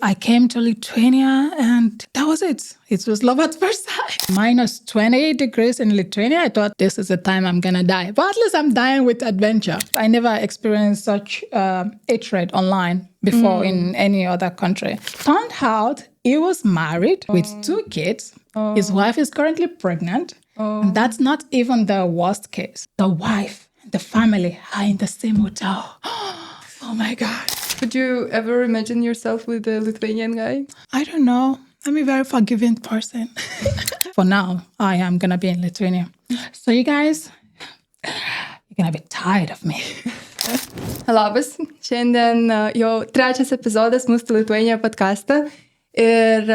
I came to Lithuania and that was it. It was love at first sight. Minus 28 degrees in Lithuania. I thought this is the time I'm going to die. But at least I'm dying with adventure. I never experienced such hatred online before in any other country. Turned out he was married with 2 kids. His wife is currently pregnant. And that's not even the worst case. The wife and the family are in the same hotel. Oh my God. Could you ever imagine yourself with a Lithuanian guy? I don't know. I'm a very forgiving person. For now, I am going to be in Lithuania. So you guys, you're going to be tired of me. Labas. Šiandien jau 3 epizodas mūsų Lithuania podcast'o. Ir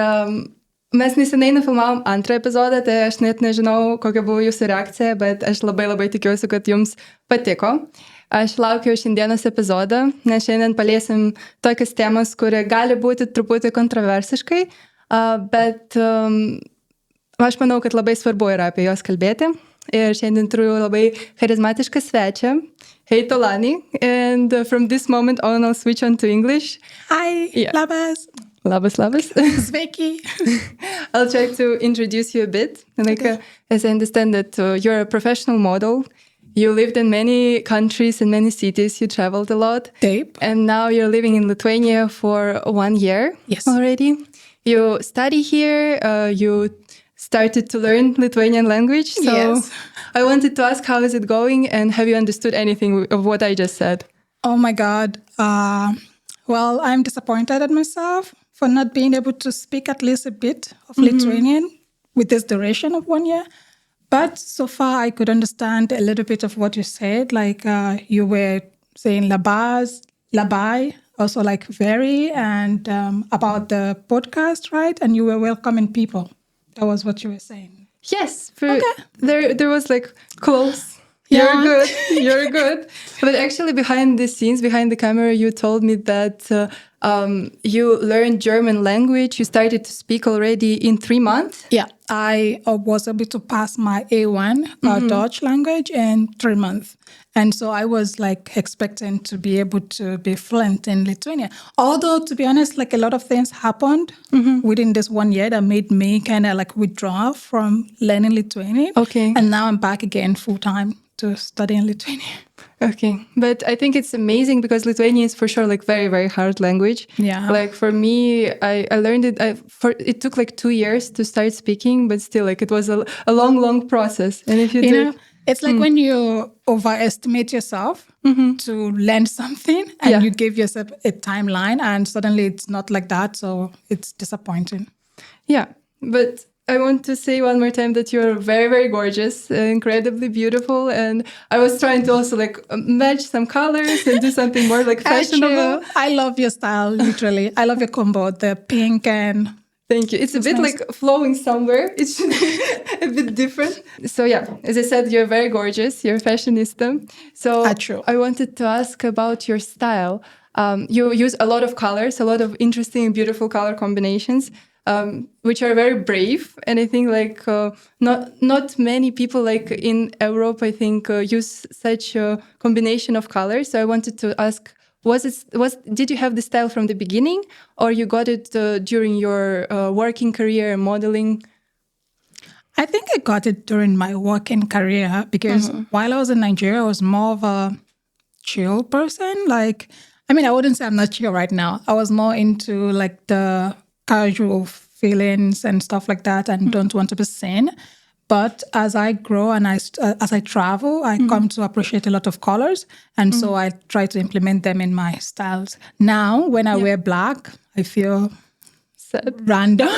mes nesenai nufilmavom 2 epizodą, tai aš net nežinau, kokia buvo jūsų reakcija, bet aš labai tikiuosi, kad jums patiko. Aš laukiu šiandienos epizodą, nes šiandien paliesim tokias temas, kurie gali būti truputį kontroversiškai, bet aš manau, kad labai svarbu yra apie juos kalbėti. Ir šiandien turiu labai charizmatišką svečią, HeyTolani, and from this moment on I'll switch on to English. Hi, labas. Labas. Sveiki. I'll try to introduce you a bit. As I understand that you're a professional model. You lived in many countries and many cities. You traveled a lot. Tape. And now you're living in Lithuania for 1 year already. You study here. You started to learn Lithuanian language. So I wanted to ask, how is it going? And have you understood anything of what I just said? Oh my God. Well, I'm disappointed at myself for not being able to speak at least a bit of Lithuanian with this duration of 1 year. But so far, I could understand a little bit of what you said. Like you were saying labas, labai, also like very, and about the podcast, right? And you were welcoming people. That was what you were saying. Yes. There was like close. Yeah. You're good. But actually behind the scenes, behind the camera, you told me that you learned German language. You started to speak already in 3 months. Yeah, I was able to pass my A1 Dutch language in 3 months. And so I was like expecting to be able to be fluent in Lithuanian. Although, to be honest, like a lot of things happened within this 1 year that made me kind of like withdraw from learning Lithuanian. Okay. And now I'm back again full time to study in Lithuanian. Okay. But I think it's amazing because Lithuanian is for sure like very hard language. Yeah. Like for me, I learned it, it took like 2 years to start speaking, but still like it was a long process. And if you know, it's like when you overestimate yourself to learn something and you give yourself a timeline and suddenly it's not like that. So it's disappointing. Yeah. But I want to say one more time that you're very gorgeous, incredibly beautiful. And I was trying to also like match some colors and do something more like fashionable. I love your style, literally. I love your combo, the pink and... Thank you. It's a bit nice. Like flowing somewhere. It should be a bit different. So yeah, as I said, you're very gorgeous. You're a fashionista. So I wanted to ask about your style. You use a lot of colors, a lot of interesting and beautiful color combinations. Which are very brave, and I think like not many people like in Europe, I think, use such a combination of colors. So I wanted to ask, did you have the style from the beginning, or you got it during your working career and modeling? I think I got it during my working career because while I was in Nigeria, I was more of a chill person. Like, I mean, I wouldn't say I'm not chill right now. I was more into like the casual feelings and stuff like that and don't want to be seen. But as I grow and as I travel, I come to appreciate a lot of colors. And so I try to implement them in my styles. Now, when I wear black, I feel sad, random.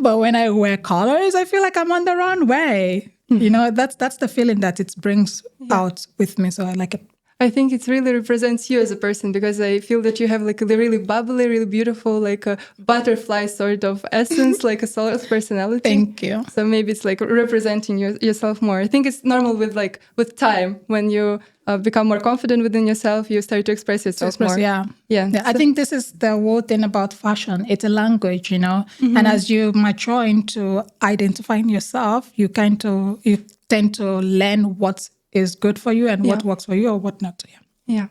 But when I wear colors, I feel like I'm on the wrong way. You know, that's the feeling that it brings out with me. So I like it. I think it really represents you as a person because I feel that you have like a really bubbly, really beautiful, like a butterfly sort of essence, like a solid personality. Thank you. So maybe it's like representing yourself more. I think it's normal with time when you become more confident within yourself, you start to express yourself more. Yeah. So, I think this is the whole thing about fashion. It's a language, you know, and as you mature into identifying yourself, you tend to learn what's is good for you and what works for you or what not. Yeah.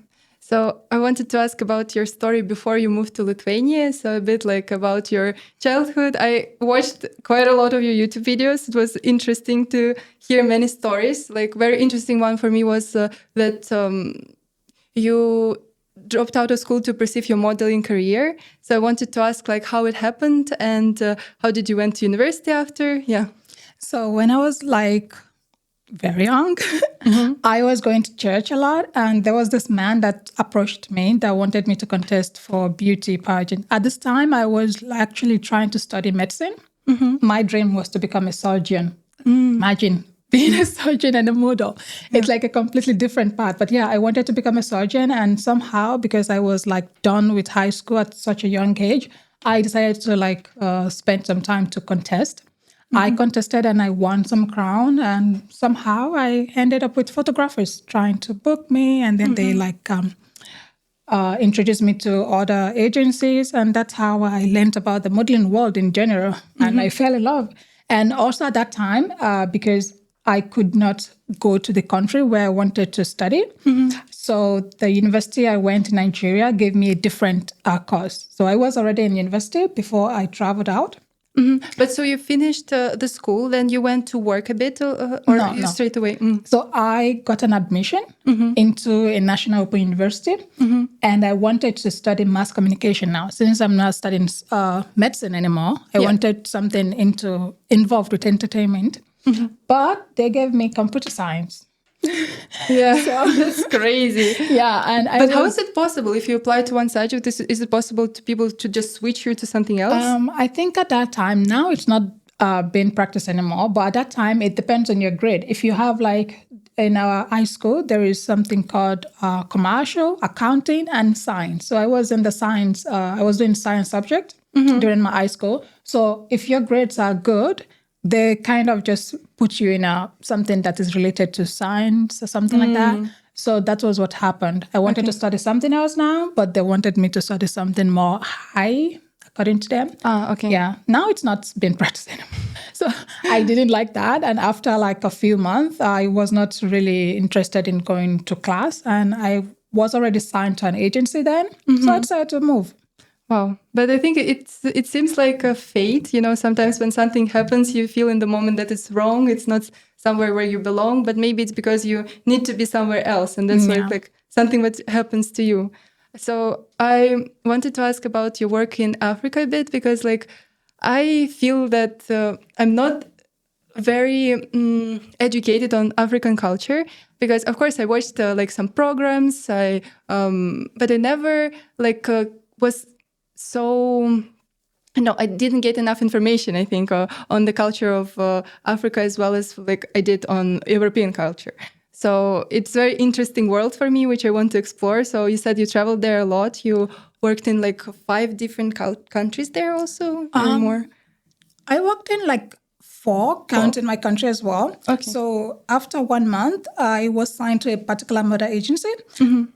So I wanted to ask about your story before you moved to Lithuania. So a bit like about your childhood. I watched quite a lot of your YouTube videos. It was interesting to hear many stories. Like very interesting one for me was that you dropped out of school to pursue your modeling career. So I wanted to ask like how it happened and how did you went to university after? Yeah. So when I was like very young, I was going to church a lot, and there was this man that approached me that wanted me to contest for beauty pageant. At this time, I was actually trying to study medicine. My dream was to become a surgeon. Imagine being a surgeon and a model. It's like a completely different path. But yeah, I wanted to become a surgeon, and somehow, because I was like done with high school at such a young age, I decided to like spend some time to contest. I contested and I won some crown, and somehow I ended up with photographers trying to book me, and then they like introduced me to other agencies, and that's how I learned about the modeling world in general, and I fell in love. And also at that time, because I could not go to the country where I wanted to study, so the university I went in Nigeria gave me a different course. So I was already in university before I traveled out. But so you finished the school, then you went to work a bit or No. straight away? So I got an admission into a national open university, and I wanted to study mass communication now. Since I'm not studying medicine anymore, I wanted something involved with entertainment. But they gave me computer science. Yeah, so that's crazy. Yeah, and but how is it possible if you apply to one subject? Is it possible to people to just switch you to something else? I think at that time, now it's not being practiced anymore, but at that time it depends on your grade. If you have like in our high school, there is something called commercial, accounting, and science. So I was in the science. I was doing science subject during my high school. So if your grades are good, they kind of just put you in something that is related to science or something like that. So that was what happened. I wanted to study something else now, but they wanted me to study something more high, according to them. Okay. Yeah. Now it's not been practiced anymore. So I didn't like that. And after like a few months, I was not really interested in going to class. And I was already signed to an agency then. So I decided to move. Wow. But I think it seems like a fate. You know, sometimes when something happens, you feel in the moment that it's wrong. It's not somewhere where you belong, but maybe it's because you need to be somewhere else. And that's why it's like something that happens to you. So I wanted to ask about your work in Africa a bit, because like I feel that I'm not very educated on African culture, because of course I watched like some programs, but I never like was so I didn't get enough information, I think, on the culture of Africa as well as like I did on European culture. So it's a very interesting world for me, which I want to explore. So you said you traveled there a lot. You worked in like 5 different countries there also, or more? I worked in like 4, counting my country as well. Okay. So after 1 month, I was signed to a particular model agency.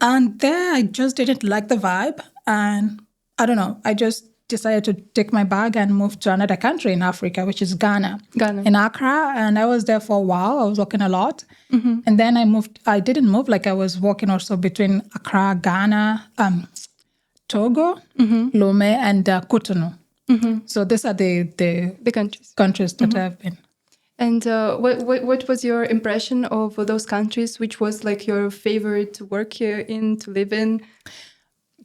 And there I just didn't like the vibe. And I don't know, I just decided to take my bag and move to another country in Africa, which is Ghana. In Accra. And I was there for a while. I was working a lot. And then I didn't move, like I was working also between Accra, Ghana, Togo, Lomé, and Cotonou. So these are the countries that I've been. And what was your impression of those countries? Which was like your favorite to work here in, to live in?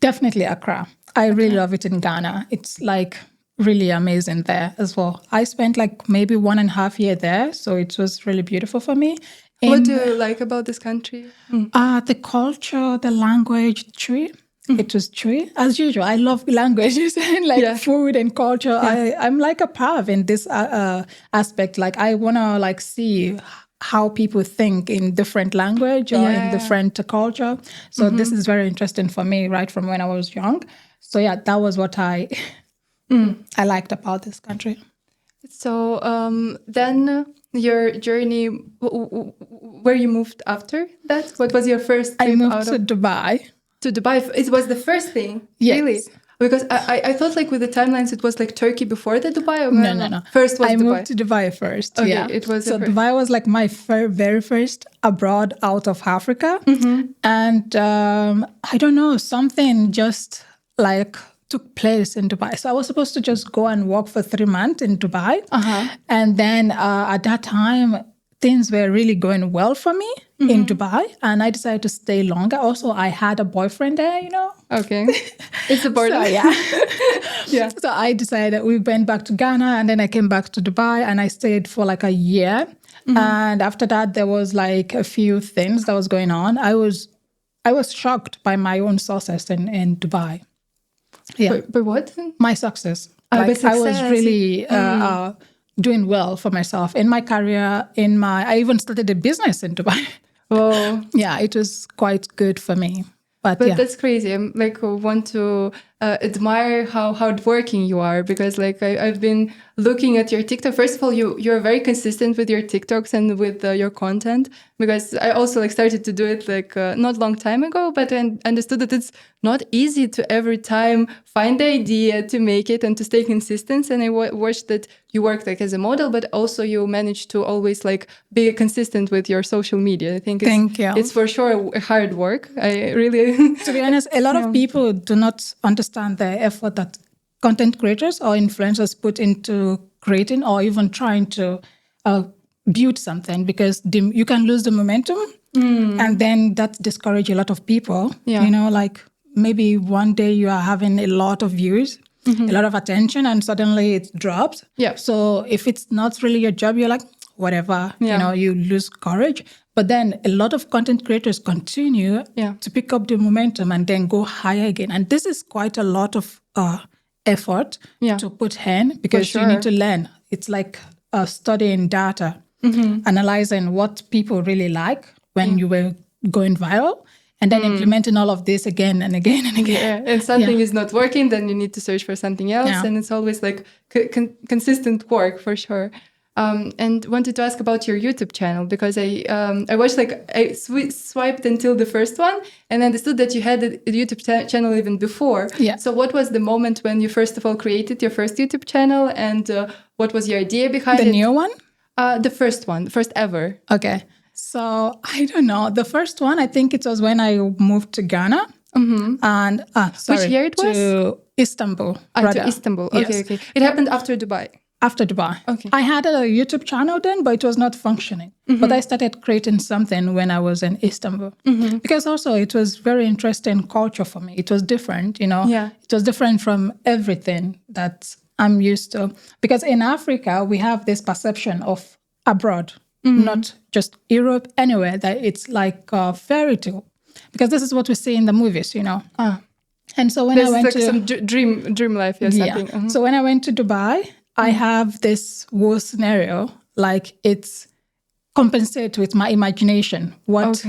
Definitely Accra. I really love it in Ghana. It's like really amazing there as well. I spent like maybe 1.5 years there, so it was really beautiful for me. What do you like about this country? The culture, the language, tree. It was true. As usual, I love languages and like food and culture. I'm like a pav in this aspect. Like I want to like see how people think in different language or in different culture. So this is very interesting for me right from when I was young. So yeah, that was what I liked about this country. So then your journey, where you moved after that? What was your first trip? I moved to Dubai. To Dubai. It was the first thing? Yes. Really? Because I thought like with the timelines it was like Turkey before the Dubai. Or No. First was I Dubai. moved to Dubai first. Okay, yeah. it was so Dubai was like my very first abroad out of Africa. And I don't know, something just like took place in Dubai. So I was supposed to just go and work for 3 months in Dubai. And then at that time, things were really going well for me in Dubai. And I decided to stay longer. Also, I had a boyfriend there, Okay. It's important. So, yeah. Yeah. So I decided we went back to Ghana and then I came back to Dubai and I stayed for like a year. And after that, there was like a few things that was going on. I was shocked by my own success in Dubai. Yeah. By what? My success. By I was success. really doing well for myself in my career. I even started a business in Dubai. Oh. Yeah, it was quite good for me. But yeah. That's crazy. I'm like want to admire how hardworking you are, because like I've been looking at your TikTok. First of all, you're very consistent with your TikToks and with your content, because I also like started to do it like not long time ago, but I understood that it's not easy to every time find the idea to make it and to stay consistent. And I watched that you worked like as a model, but also you managed to always like be consistent with your social media. I think Thank you. It's for sure hard work. I really To be honest, a lot of people do not understand the effort that content creators or influencers put into creating or even trying to build something, because you can lose the momentum and then that discourages a lot of people. Yeah. Like maybe one day you are having a lot of views, a lot of attention, and suddenly it drops. Yeah. So if it's not really your job, you're like, whatever, Yeah. you lose courage. But then a lot of content creators continue to pick up the momentum and then go higher again. And this is quite a lot of effort to put in, because you need to learn. It's like studying data, analyzing what people really like when you were going viral, and then implementing all of this again and again and again. Yeah. And something is not working, then you need to search for something else. Yeah. And it's always like consistent work for sure. And wanted to ask about your YouTube channel, because I watched I swiped until the first one and understood that you had a YouTube channel even before. Yeah. So what was the moment when you first of all created your first YouTube channel, and what was your idea behind it? The new one? The first one, the first ever. Okay. So I don't know. The first one, I think it was when I moved to Ghana. And Which year it was? To Istanbul. To Istanbul. Okay, Yes. okay. It happened after Dubai. After Dubai. Okay. I had a YouTube channel then, but it was not functioning. But I started creating something when I was in Istanbul. Because also it was very interesting culture for me. It was different, Yeah. It was different from everything that I'm used to. Because in Africa, we have this perception of abroad, not just Europe, anywhere, that it's like a fairy tale. Because this is what we see in the movies, And so when I went to some dream life or something. So when I went to Dubai, I have this whole scenario, like it's compensated with my imagination, what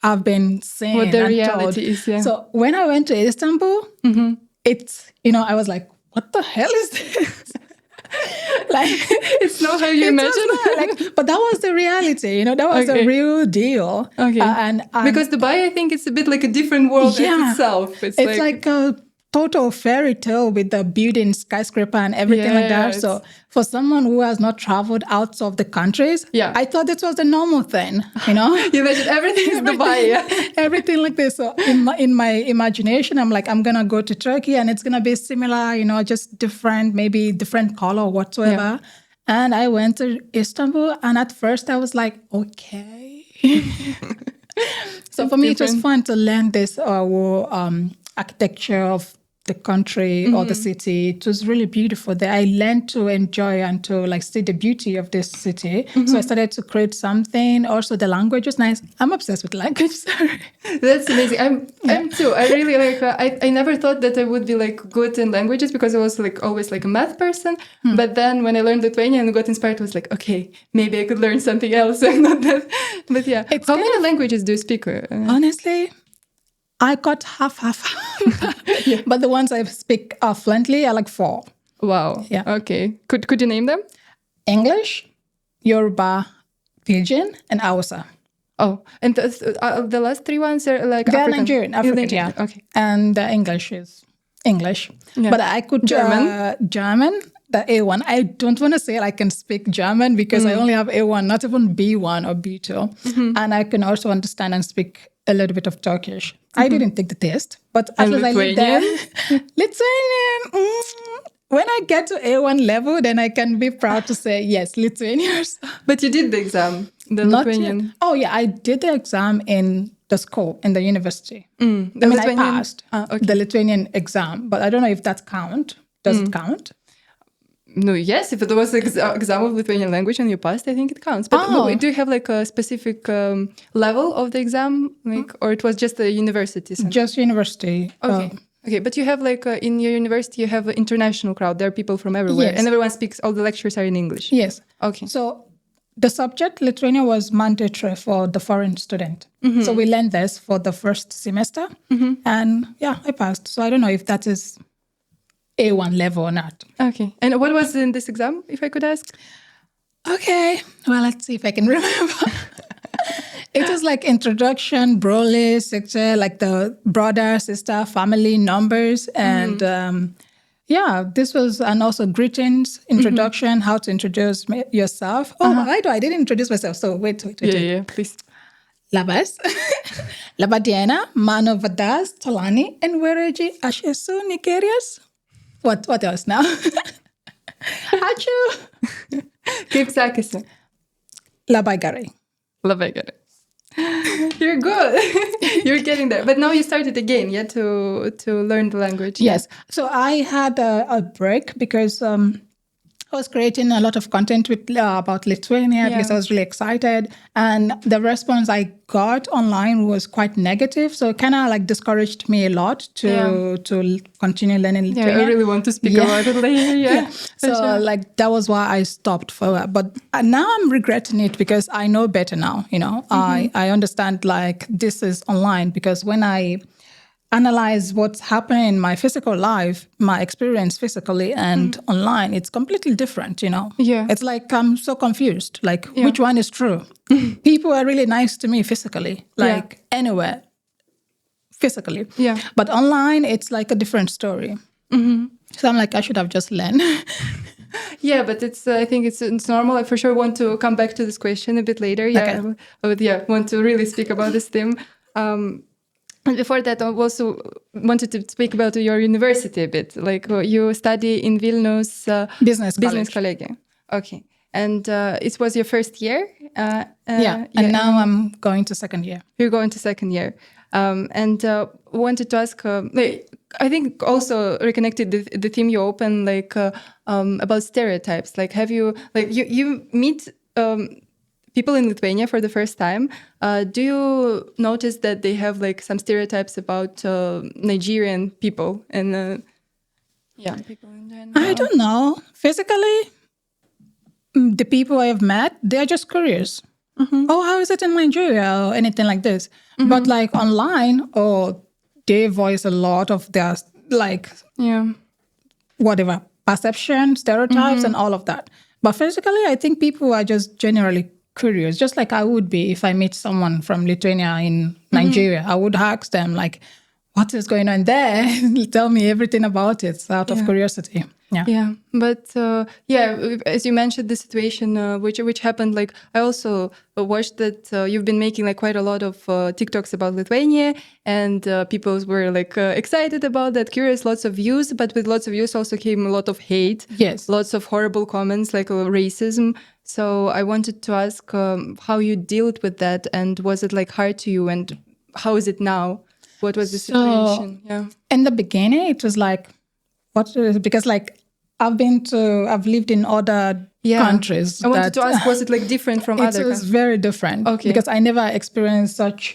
I've been seeing, what the and reality told. is. Yeah. So when I went to Istanbul, it's, I was like, what the hell is this? Like, it's not how you imagine. But that was the reality, that was the real deal. Okay. Because Dubai, I think it's a bit like a different world in itself. It's like a total fairy tale with the building, skyscraper, and everything like that. So for someone who has not traveled out of the countries, I thought this was the normal thing, You imagine everything is Dubai, everything like this. So in my imagination, I'm like, I'm going to go to Turkey and it's going to be similar, just different, maybe different color or whatsoever. And I went to Istanbul, and at first I was like, okay. So for me, it was fun to learn this architecture of the country or the city. It was really beautiful there. I learned to enjoy and to see the beauty of this city. So I started to create something. Also, the language was nice. I'm obsessed with language. Sorry. That's amazing. I'm too. I really I never thought that I would be good in languages, because I was always a math person. But then when I learned Lithuanian and got inspired, I was like, okay, maybe I could learn something else. Not that. But yeah, how many languages do you speak? Honestly, I got half. But the ones I speak fluently are 4. Wow. Yeah. Okay. Could you name them? English, Yoruba, Pidgin, and Hausa. Oh, and the last 3 ones are They're African. Nigerian, African, yeah. Okay. And English is English. Yeah. But I could German, the A1. I don't want to say I can speak German because I only have A1, not even B1 or B2. And I can also understand and speak a little bit of Turkish. I didn't take the test, but as I lived there, Lithuanian. When I get to A1 level, then I can be proud to say, yes, Lithuanians. But you did the exam, the Not Lithuanian. yet. Oh, yeah, I did the exam in the school, in the university. I passed the Lithuanian exam, but I don't know if that count. Does it count? No, yes, if it was an exam of Lithuanian language and you passed, I think it counts. But do you have like a specific level of the exam, like, or it was just a university? Just university. Okay. Okay, but you have like in your university, you have an international crowd. There are people from everywhere, and everyone speaks. All the lectures are in English. Yes. Okay. So the subject Lithuania was mandatory for the foreign student. So we learned this for the first semester, and I passed. So I don't know if that is A1 level or not. Okay. And what was in this exam, if I could ask? Okay. Well, let's see if I can remember. It was like introduction, broly, sector, like the brother, sister, family, numbers. And this was, and also greetings, introduction, how to introduce yourself. Oh, I didn't introduce myself. So wait. Yeah, please. Labas. Labadiana, Mano Vadas, Tolani, and Wereji, Ashesu, Nigerias. What else now? Achu. Kaip sekasi? Labai gerai. Labai gerai. You're good. You're getting there. But now you started again, to learn the language. Yes. So I had a break because I was creating a lot of content about Lithuania because I was really excited. And the response I got online was quite negative. So it kind of like discouraged me a lot to continue learning Lithuanian. Yeah, I really want to speak about it later. Yeah. So like that was why I stopped for that. But now I'm regretting it because I know better now. I understand like this is online because when I analyze what's happening in my physical life, my experience physically and online, it's completely different, Yeah. It's like I'm so confused, like which one is true? People are really nice to me physically, like anywhere, physically. Yeah. But online, it's like a different story. So I'm like, I should have just learned. Yeah, but I think it's normal. I for sure want to come back to this question a bit later. Yeah, Okay. I would want to really speak about this theme. And before that, I also wanted to speak about your university a bit. Like you study in Vilnius Business college. Okay, and it was your first year. And now I'm going to second year. You're going to second year, and wanted to ask. I think also reconnected the theme you open, like about stereotypes. Like, have you you meet people in Lithuania for the first time? Do you notice that they have like some stereotypes about Nigerian people and people in general? I don't know. Physically, the people I have met, they're just curious. Oh, how is it in Nigeria or anything like this? But like online, they voice a lot of their like whatever perception, stereotypes, and all of that. But physically, I think people are just generally curious, just like I would be if I meet someone from Lithuania in Nigeria. I would ask them like, what is going on there? Tell me everything about it out of curiosity. Yeah. But as you mentioned the situation which happened, like I also watched that you've been making like quite a lot of TikToks about Lithuania, and people were like excited about that, curious, lots of views, but with lots of views also came a lot of hate. Yes. Lots of horrible comments like racism. So I wanted to ask how you dealt with that, and was it like hard to you, and how is it now? What was the situation? In the beginning, it was like, because like I've lived in other countries. I wanted to ask, was it like different from other countries? It was very different. Okay. Because I never experienced such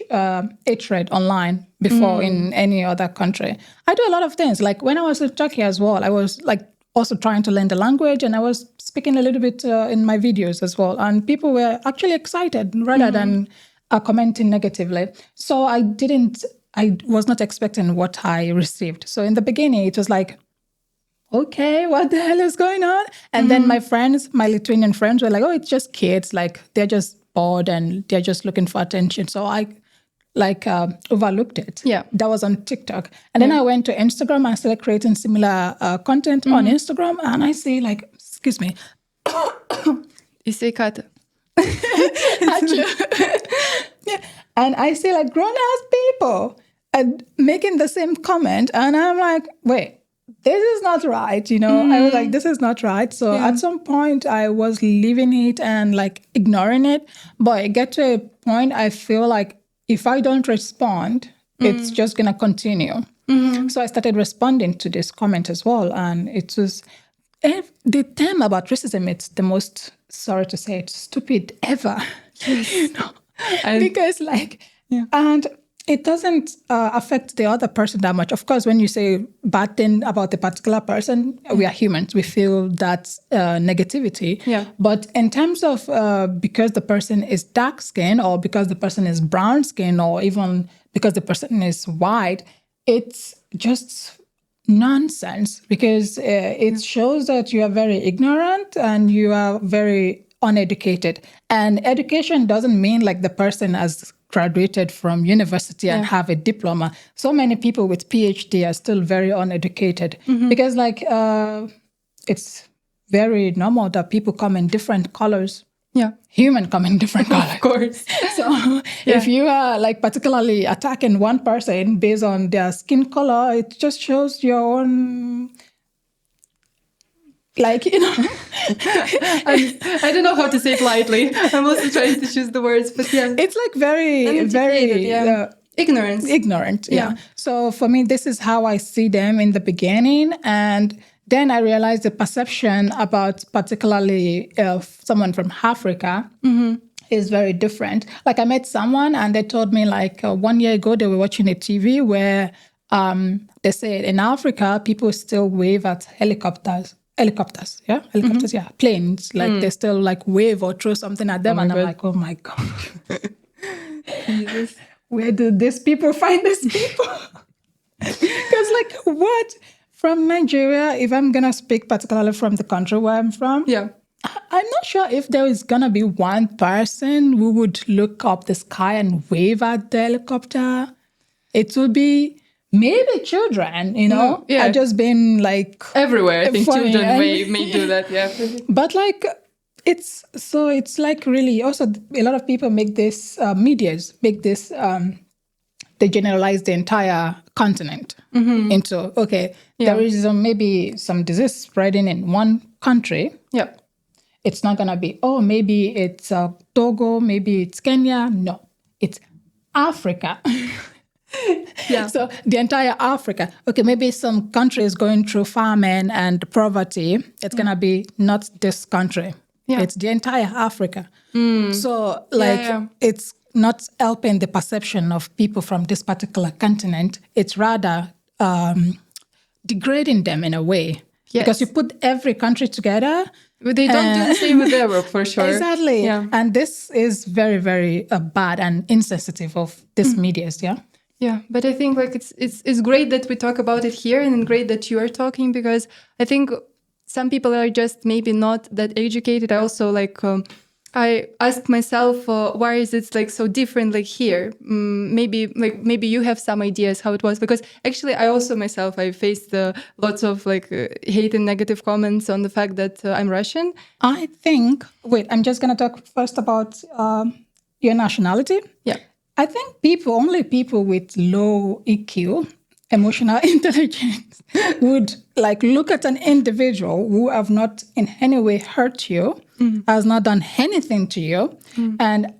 hatred online before in any other country. I do a lot of things. Like when I was in Turkey as well, I was like also trying to learn the language, and I was speaking a little bit in my videos as well. And people were actually excited rather than commenting negatively. So I was not expecting what I received. So in the beginning, it was like, okay, what the hell is going on? And then my Lithuanian friends were like, oh, it's just kids. Like they're just bored and they're just looking for attention. So I overlooked it. Yeah. That was on TikTok. And then I went to Instagram and started creating similar content on Instagram. And I see excuse me. Yeah. And I see grown-ass people and making the same comment. And I'm like, wait, this is not right. I was like, this is not right. So at some point I was leaving it and ignoring it. But I get to a point I feel like if I don't respond, it's just going to continue. So I started responding to this comment as well. And it was the term about racism, it's the most, sorry to say it, stupid ever. Because and it doesn't affect the other person that much. Of course, when you say bad thing about a particular person, we are humans. We feel that negativity. Yeah. But in terms of because the person is dark skinned or because the person is brown skinned or even because the person is white, it's just nonsense because it shows that you are very ignorant and you are very uneducated. And education doesn't mean the person has graduated from university and have a diploma. So many people with PhD are still very uneducated because it's very normal that people come in different colors. Yeah. Human come in different colors. Of course. So if you are particularly attacking one person based on their skin color, it just shows your own I don't know how to say it lightly. I'm also trying to choose the words, but it's very ignorance. Ignorant, yeah. So for me, this is how I see them in the beginning, and then I realized the perception about particularly someone from Africa is very different. I met someone and they told me 1 year ago they were watching a TV where they said in Africa people still wave at helicopters, planes. They still wave or throw something at them. And I'm like, oh my God. Jesus. Where do these people find these people? Because what? From Nigeria, if I'm going to speak particularly from the country where I'm from, I'm not sure if there is going to be one person who would look up the sky and wave at the helicopter. It would be maybe children, are just been everywhere. I think funny, children may do that, But it's really also a lot of people make this they generalize the entire continent into there is maybe some disease spreading in one country. Yeah. It's not gonna be maybe it's Togo, maybe it's Kenya. No, it's Africa. Yeah. So the entire Africa. Okay, maybe some country is going through famine and poverty. It's gonna be not this country. Yeah. It's the entire Africa. So it's not helping the perception of people from this particular continent. It's rather degrading them in a way. Yes. Because you put every country together. But they don't do the same with Europe, for sure. Exactly. Yeah. And this is very, very bad and insensitive of these medias, yeah? Yeah, but I think it's great that we talk about it here and great that you are talking because I think some people are just maybe not that educated. I also I asked myself, why is it so different here? Maybe you have some ideas how it was because actually I also myself I faced lots of hate and negative comments on the fact that I'm Russian. I think I'm just gonna talk first about your nationality. Yeah. I think only people with low EQ, emotional intelligence, would look at an individual who have not in any way hurt you, has not done anything to you, and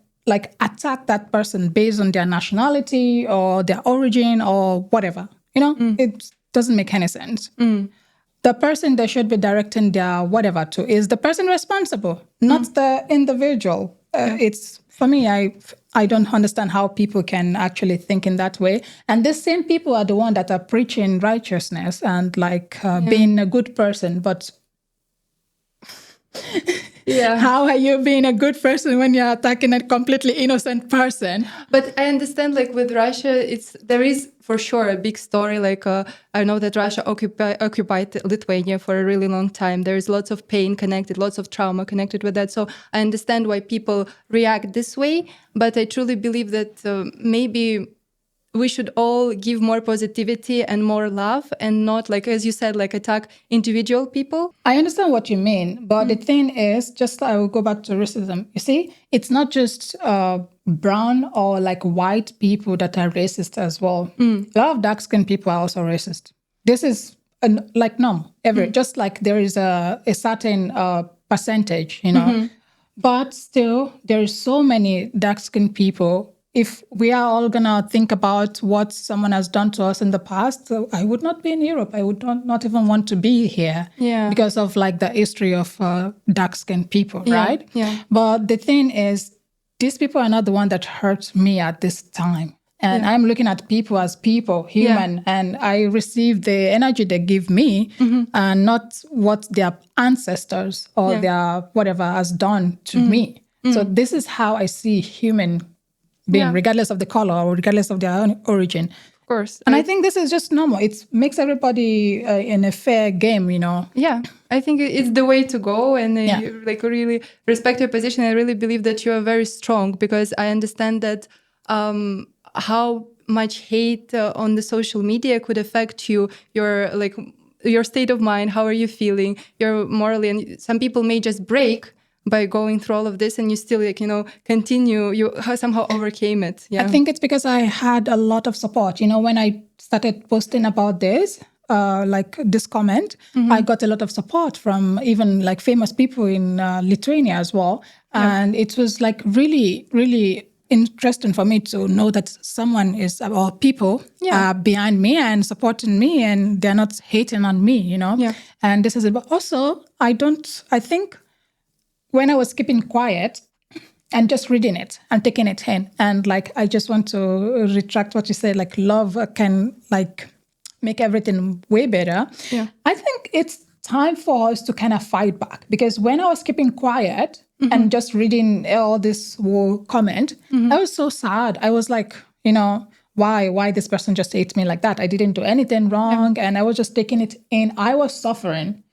attack that person based on their nationality or their origin or whatever. It doesn't make any sense. The person they should be directing their whatever to is the person responsible, not the individual. It's for me, I don't understand how people can actually think in that way. And the same people are the ones that are preaching righteousness and being a good person. But Yeah. How are you being a good person when you're attacking a completely innocent person? But I understand, like with Russia, there is for sure a big story. Like I know that Russia occupied Lithuania for a really long time. There is lots of pain connected, lots of trauma connected with that. So I understand why people react this way. But I truly believe that maybe we should all give more positivity and more love, and not, like as you said, like attack individual people. I understand what you mean, but the thing is, just I will go back to racism. You see, it's not just brown or like white people that are racist as well. A lot of dark-skinned people are also racist. This is like normal, just like there is a certain percentage, you know. But still, there is so many dark-skinned people. If we are all going to think about what someone has done to us in the past, I would not be in Europe. I would not even want to be here because of like the history of dark-skinned people, right? Yeah. But the thing is, these people are not the one that hurt me at this time. And I'm looking at people as people, human, and I receive the energy they give me and not what their ancestors or their whatever has done to me. So this is how I see human being, regardless of the color or regardless of their own origin. Of course. And I think this is just normal. It makes everybody in a fair game, you know. Yeah, I think it's the way to go, and you like really respect your position. I really believe that you are very strong, because I understand that how much hate on the social media could affect you, your state of mind. How are you feeling? You're morally, and some people may just break by going through all of this, and you still, like, you know, continue, you somehow overcame it. Yeah. I think it's because I had a lot of support. You know, when I started posting about this, like this comment, I got a lot of support from even like famous people in Lithuania as well. And it was like really, really interesting for me to know that someone is, or people are behind me and supporting me, and they're not hating on me, you know. And this is about, also, I think when I was keeping quiet and just reading it and taking it in, and like, I just want to retract what you said, like love can like make everything way better. I think it's time for us to kind of fight back, because when I was keeping quiet and just reading all this comment, I was so sad. I was like, you know, why this person just hates me like that? I didn't do anything wrong. And I was just taking it in. I was suffering.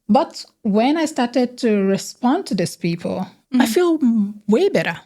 But when I started to respond to these people, I feel way better.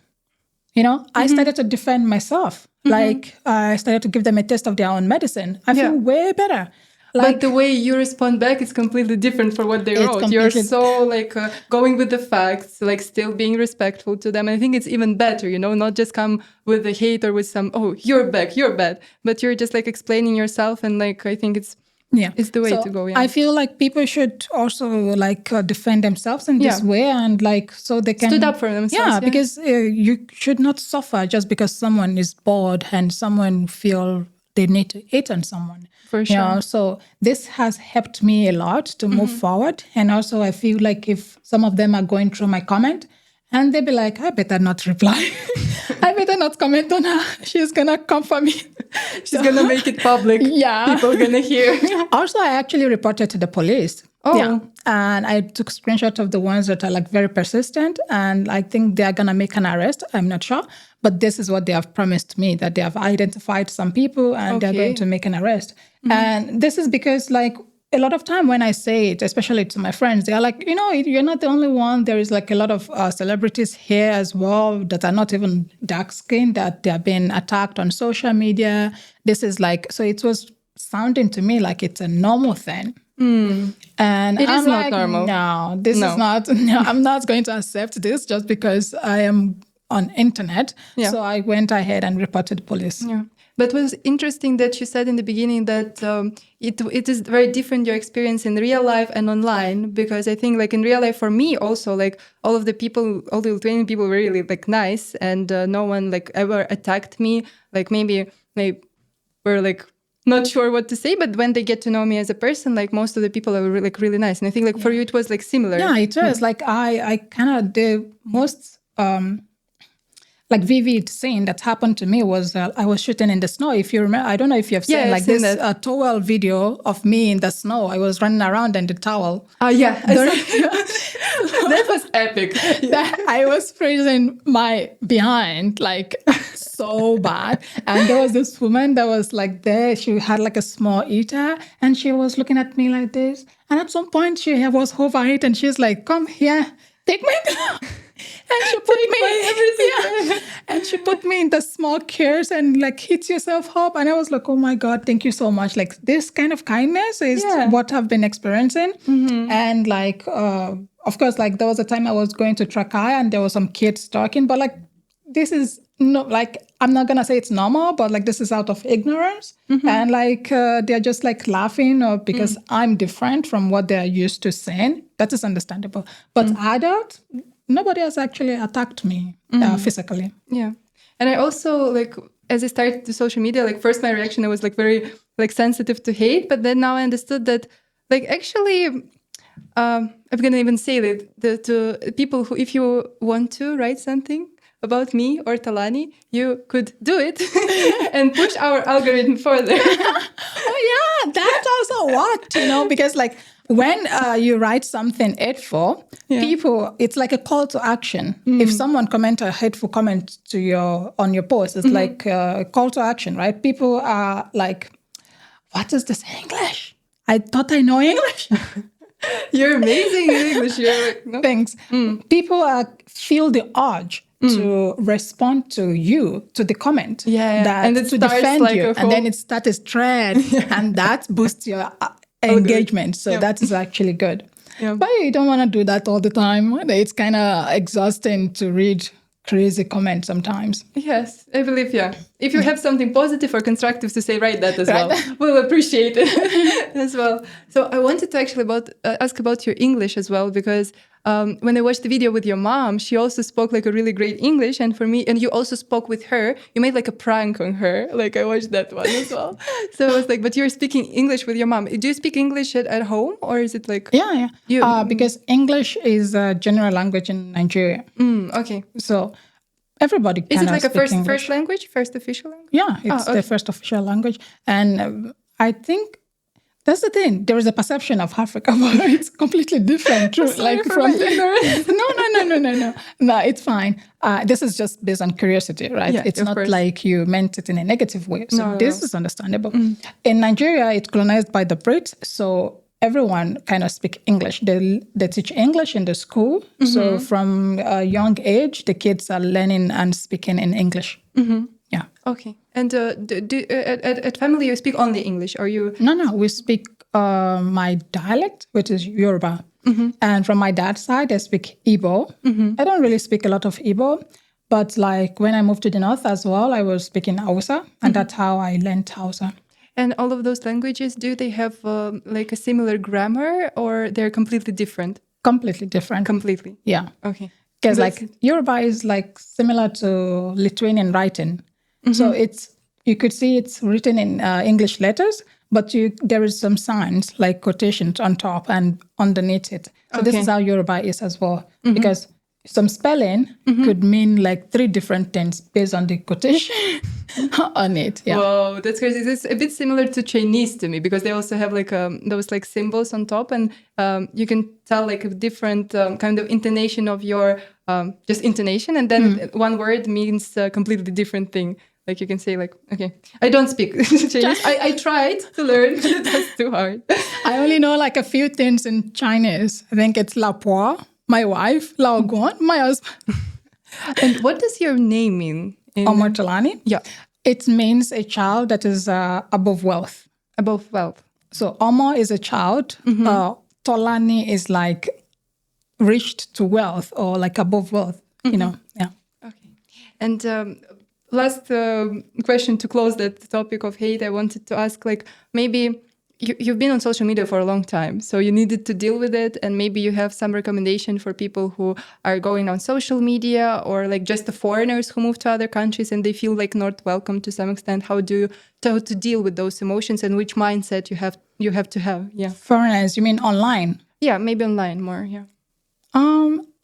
You know, I started to defend myself. Like, I started to give them a taste of their own medicine. I feel way better. Like, but the way you respond back is completely different for what they wrote. You're so like going with the facts, like still being respectful to them. I think it's even better, you know, not just come with the hate or with some, oh, you're back, you're bad. But you're just like explaining yourself, and like, I think it's the way to go. I feel like people should also like defend themselves in this way, and like, so they can stood up for themselves. Because you should not suffer just because someone is bored and someone feel they need to hate on someone. For sure. You know? So this has helped me a lot to move forward. And also I feel like if some of them are going through my comment and they'll be like, I better not reply. I better not comment on her. She's going to come for me. She's going to make it public. People are going to hear. Also, I actually reported to the police. Oh. Yeah. And I took screenshots of the ones that are like very persistent. And I think they're going to make an arrest. I'm not sure. But this is what they have promised me, that they have identified some people and they're going to make an arrest. And this is because like a lot of time when I say it, especially to my friends, they are like, you know, you're not the only one. There is like a lot of celebrities here as well that are not even dark skinned, that they are being attacked on social media. This is like, so it was sounding to me like it's a normal thing. And it is like, not normal. No, this is not. No, I'm not going to accept this just because I am on internet. So I went ahead and reported the police. But it was interesting that you said in the beginning that it is very different, your experience in real life and online, because I think like in real life for me also, like all the Lithuanian people were really like nice, and no one like ever attacked me. Like maybe they were like not sure what to say, but when they get to know me as a person, like most of the people are like really nice. And I think like for you it was like similar. Yeah, it was like I kind of the most like vivid scene that happened to me was I was shooting in the snow. If you remember, I don't know if you have seen I've seen this that. towel video of me in the snow. I was running around in the towel. Oh, yeah. That was epic. I was freezing my behind like so bad. And there was this woman that was like there. She had like a small eater and she was looking at me like this. And at some point she was over it and she's like, come here, take me down. And she put and she put me in the small cares and like hit yourself up. And I was like, oh my God, thank you so much. Like this kind of kindness is what I've been experiencing. And like, of course, like there was a time I was going to Trakai and there was some kids talking, but like this is not like, I'm not going to say it's normal, but like this is out of ignorance. And like they're just like laughing or because I'm different from what they're used to saying. That is understandable. But adult, nobody has actually attacked me physically. Yeah. And I also, like, as I started the social media, like, first my reaction, I was, like, very, like, sensitive to hate. But then now I understood that, like, actually, I'm going to even say that to people who, if you want to write something about me or Tolani, you could do it and push our algorithm further. Oh, yeah, that's also what, because, like, when you write something hateful, people, it's like a call to action. If someone comments a hateful comment on your post, it's like a call to action, right? People are like, what is this English? I thought I know English. You're amazing in English. You're like, no? Thanks. People feel the urge to respond to you, to the comment. And it to defend like you. And then it starts a thread. And that boosts your engagement. So that is actually good. But you don't want to do that all the time. It's kind of exhausting to read crazy comments sometimes. Yes, I believe, If you have something positive or constructive to say, write that as well. We'll appreciate it as well. So I wanted to actually ask about your English as well, because when I watched the video with your mom, she also spoke like a really great English. And for me, and you also spoke with her, you made like a prank on her. Like I watched that one as well. So I was like, but you're speaking English with your mom. Do you speak English at home or is it like? Yeah. Because English is a general language in Nigeria. Okay. So everybody can speak English. Is it like a English. first language, first official language? Yeah, it's the first official language. And I think that's the thing. There is a perception of Africa, but it's completely different. Sorry for my ignorance. No, it's fine. This is just based on curiosity, right? Yeah, it's not course. like you meant it in a negative way. So this is understandable. In Nigeria, it's colonized by the Brits, so everyone kind of speak English. They teach English in the school. So from a young age, the kids are learning and speaking in English. Yeah. Okay. And at family, you speak only English, or you? No. We speak my dialect, which is Yoruba. And from my dad's side, I speak Igbo. I don't really speak a lot of Igbo, but like when I moved to the north as well, I was speaking Hausa, and that's how I learned Hausa. And all of those languages, do they have like a similar grammar, or they're completely different? Completely different. Completely. Yeah. Okay. Because like Yoruba is like similar to Lithuanian writing. So you could see it's written in English letters, but there is some signs like quotations on top and underneath it. So this is how Yoruba is as well. Because some spelling could mean like 3 different things based on the quotation on it. Yeah. Whoa, that's crazy. It's a bit similar to Chinese to me, because they also have like those like symbols on top, and you can tell like a different kind of intonation of your just intonation, and then one word means a completely different thing. Like you can say like, okay, I don't speak Chinese. I tried to learn, but that's too hard. I only know like a few things in Chinese. I think it's La Poa, my wife, Lao Guan, my husband. And what does your name mean? HeyTolani? Yeah. It means a child that is above wealth. Above wealth. So Omo is a child. Tolani is like reached to wealth or like above wealth, Yeah. Okay. And last question to close that topic of hate, I wanted to ask, like, maybe you've been on social media for a long time, so you needed to deal with it, and maybe you have some recommendation for people who are going on social media, or like just the foreigners who move to other countries and they feel like not welcome to some extent. How to deal with those emotions, and which mindset you have to have? Yeah. Foreigners, you mean online? Yeah, maybe online more. Yeah.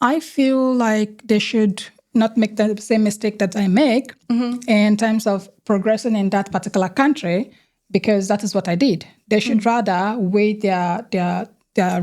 I feel like they should not make the same mistake that I make in terms of progressing in that particular country, because that is what I did. They should rather weigh their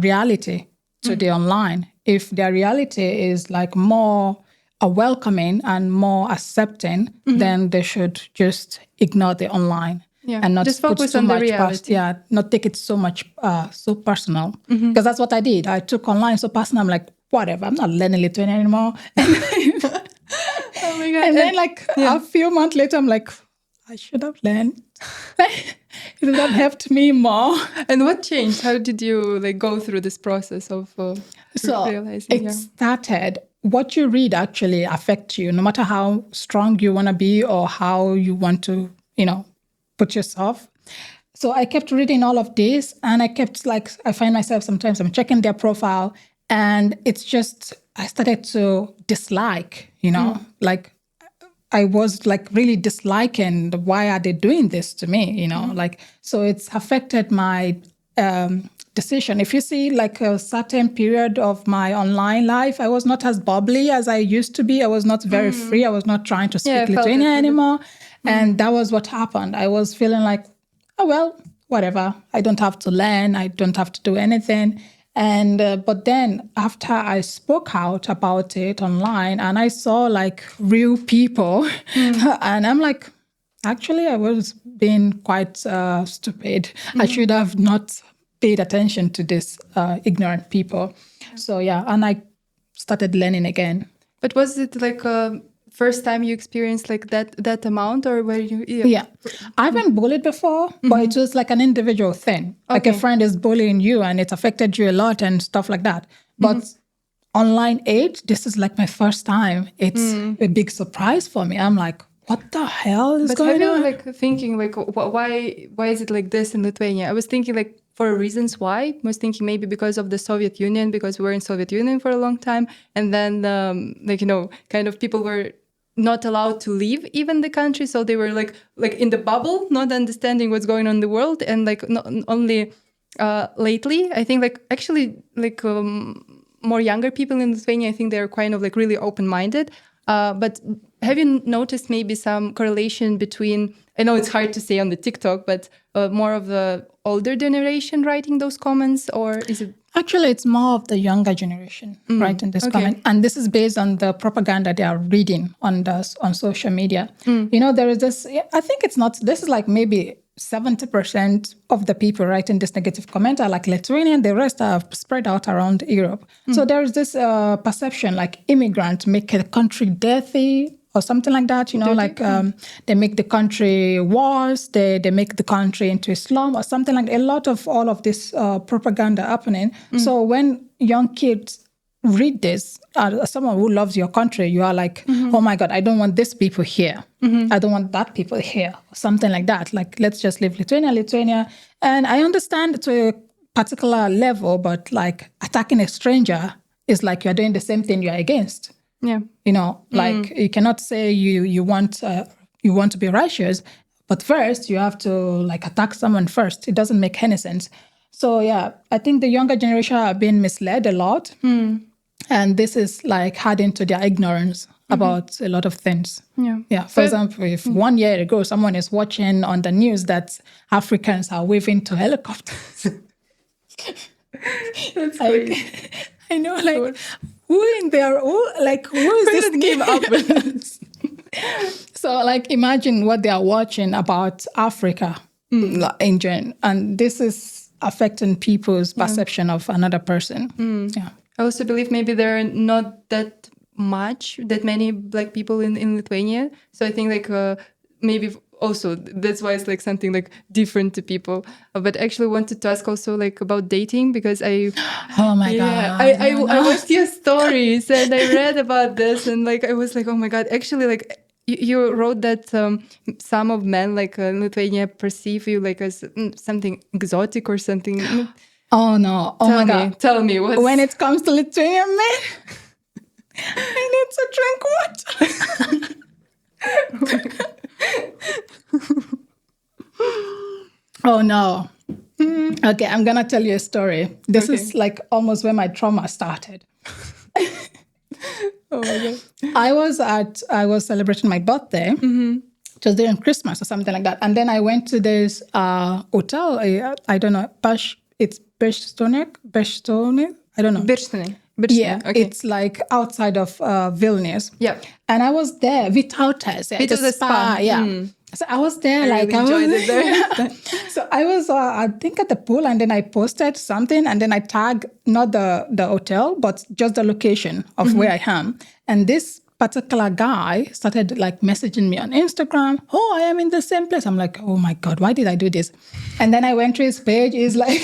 reality to the online. If their reality is like more welcoming and more accepting, then they should just ignore the online. Yeah, And not just put focus too on the much reality. not take it so much so personal. Because that's what I did. I took online so personal. I'm like, whatever, I'm not learning Lithuanian anymore. Oh my God. And then like a few months later, I'm like, I should have learned. It would have helped me more. And what changed? How did you like go through this process of realizing? It started, what you read actually affects you, no matter how strong you want to be or how you want to, put yourself. So I kept reading all of this, and I find myself sometimes I'm checking their profile, and it's just, I started to dislike, like I was like really disliking why are they doing this to me, so it's affected my decision. If you see like a certain period of my online life, I was not as bubbly as I used to be. I was not very free. I was not trying to speak Lithuanian anymore. And that was what happened. I was feeling like, oh, well, whatever. I don't have to learn. I don't have to do anything. And but then after I spoke out about it online and I saw like real people, and I'm like, actually, I was being quite stupid. I should have not paid attention to these ignorant people. So yeah, and I started learning again. But was it like first time you experienced like that amount, or were you? Yeah. I've been bullied before, but it was like an individual thing. Like a friend is bullying you and it affected you a lot and stuff like that. But online age, this is like my first time. It's a big surprise for me. I'm like, what the hell is going on? But have you like thinking like why is it like this in Lithuania? I was thinking like for reasons why. I was thinking maybe because of the Soviet Union, because we were in Soviet Union for a long time, and then kind of people were not allowed to leave even the country, so they were like in the bubble, not understanding what's going on in the world. And like not only lately, I think like actually like more younger people in Lithuania, I think they're kind of like really open-minded. But have you noticed maybe some correlation between, I know it's hard to say on the TikTok, but more of the older generation writing those comments, or is it? Actually, it's more of the younger generation writing this comment. And this is based on the propaganda they are reading on social media. There is this, I think it's not, this is like maybe 70% of the people writing this negative comment are like Lithuanian. The rest are spread out around Europe. So there is this perception like immigrants make a country dirty or something like that, they make the country worse, they make the country into a slum or something like that. A lot of all of this propaganda happening. So when young kids read this, someone who loves your country, you are like, oh my God, I don't want these people here. I don't want that people here, or something like that. Like, let's just leave Lithuania. And I understand to a particular level, but like attacking a stranger is like you're doing the same thing you're against. Yeah. You cannot say you want to be righteous, but first you have to like attack someone first. It doesn't make any sense. So yeah, I think the younger generation have been misled a lot. And this is like adding to their ignorance about a lot of things. Yeah. For example, if 1 year ago someone is watching on the news that Africans are waving to helicopters. That's crazy. I know, like, who is this came up with this? So, like, imagine what they are watching about Africa in general, and this is affecting people's perception of another person. Yeah. I also believe maybe there are not that many Black people in Lithuania. So I think like maybe also that's why it's like something like different to people. But actually wanted to ask also like about dating, because I watched your stories and I read about this, and like I was like, oh my God, actually like you wrote that some of men like in Lithuania perceive you like as something exotic or something. Oh no! Oh my God! Tell me what. When it comes to Lithuanian men, I need to drink water. Oh no! Okay, I'm gonna tell you a story. This is like almost where my trauma started. Oh my God. I was celebrating my birthday. Just during Christmas or something like that. And then I went to this hotel. I don't know. It's Birstonic? I don't know. Birstonic. Yeah, Okay. it's like outside of Vilnius. Yeah. And I was there without us. At Without the spa. Yeah. So I was there, I enjoyed it there. So I was, I think, at the pool, and then I posted something, and then I tagged not the hotel, but just the location of where I am. And this particular guy started like messaging me on Instagram. Oh, I am in the same place. I'm like, oh my God, why did I do this? And then I went to his page. He's like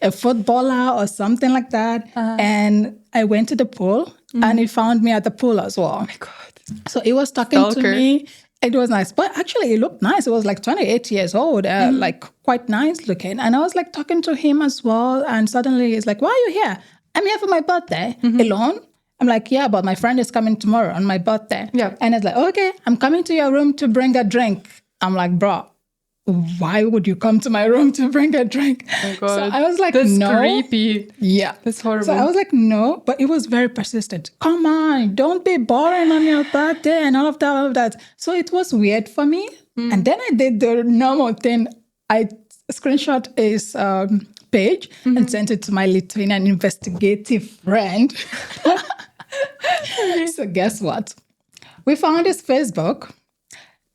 a footballer or something like that. And I went to the pool, and he found me at the pool as well. Oh my God. So he was talking to me. It was nice. But actually, he looked nice. He was like 28 years old, like quite nice looking. And I was like talking to him as well. And suddenly he's like, why are you here? I'm here for my birthday. Alone? I'm like, yeah, but my friend is coming tomorrow on my birthday. Yeah. And it's like, okay, I'm coming to your room to bring a drink. I'm like, bro, why would you come to my room to bring a drink? Oh my God. So I was like, That's no. creepy. Yeah. That's horrible. So I was like, no, but it was very persistent. Come on, don't be boring on your birthday and all of that. So it was weird for me. And then I did the normal thing. I screenshot his page and sent it to my Lithuanian investigative friend. So guess what? We found his Facebook.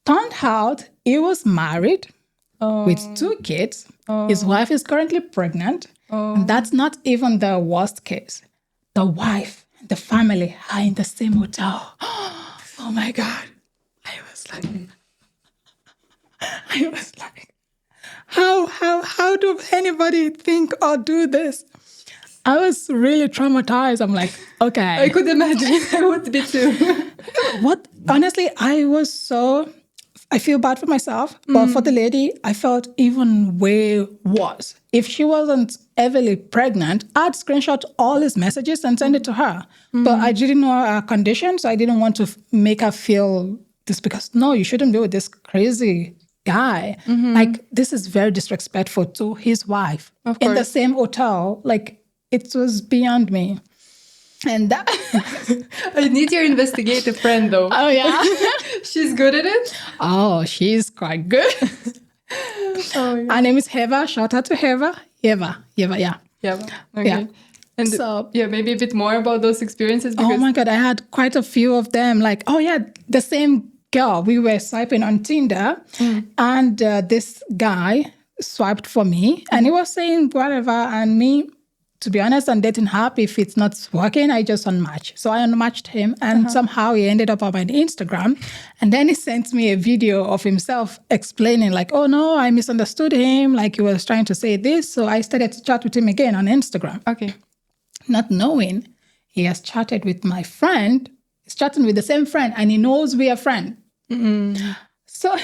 Turned out he was married with 2 kids. His wife is currently pregnant. And that's not even the worst case. The wife and the family are in the same hotel. Oh my God. I was like, how do anybody think or do this? I was really traumatized. I'm like, okay. I could imagine. I would be too. What? Honestly, I feel bad for myself, but for the lady, I felt even way worse. If she wasn't heavily pregnant, I'd screenshot all his messages and send it to her. But I didn't know her condition, so I didn't want to make her feel this, because no, you shouldn't be with this crazy guy. Like, this is very disrespectful to his wife in the same hotel. Like, it was beyond me. And that I need your investigative friend, though. Oh, yeah. She's good at it? Oh, she's quite good. Her name is Heva. Shout out to Heva. Eva, yeah. Yeah. Okay. Yeah. And So, yeah, maybe a bit more about those experiences. Because oh my God, I had quite a few of them. Like, oh yeah, the same girl. We were swiping on Tinder, and this guy swiped for me, and he was saying whatever, and me, to be honest, on dating app, if it's not working, I just unmatch. So I unmatched him, and somehow he ended up on my Instagram. And then he sent me a video of himself explaining, like, oh no, I misunderstood him. Like, he was trying to say this. So I started to chat with him again on Instagram. Okay. Not knowing he has chatted with my friend. He's chatting with the same friend, and he knows we are friends. So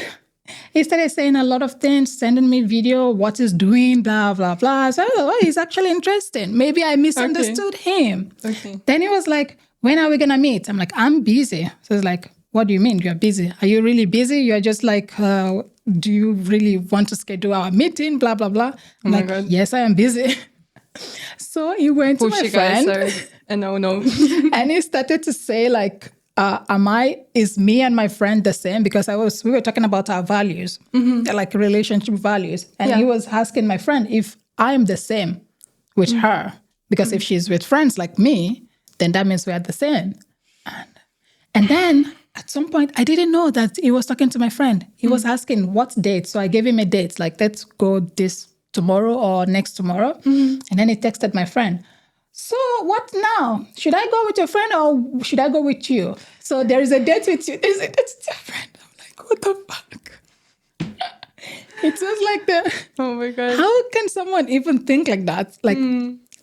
he started saying a lot of things, sending me video, what he's doing, blah, blah, blah. So I was like, oh, he's actually interesting. Maybe I misunderstood him. Okay. Then he was like, when are we going to meet? I'm like, I'm busy. So he's like, what do you mean you're busy? Are you really busy? You're just like, do you really want to schedule our meeting? Blah, blah, blah. I'm like, God. yes, I am busy. So he went to my friend. No. And he started to say, like, is me and my friend the same? Because we were talking about our values, like relationship values. And he was asking my friend if I am the same with her. Because if she's with friends like me, then that means we are the same. And then at some point, I didn't know that he was talking to my friend. He was asking what date. So I gave him a date, like, let's go this tomorrow or next tomorrow. And then he texted my friend. So what now? Should I go with your friend or should I go with you? So there is a date with you. There's a date with your friend. I'm like, what the fuck? It was like oh my God. How can someone even think like that? Like,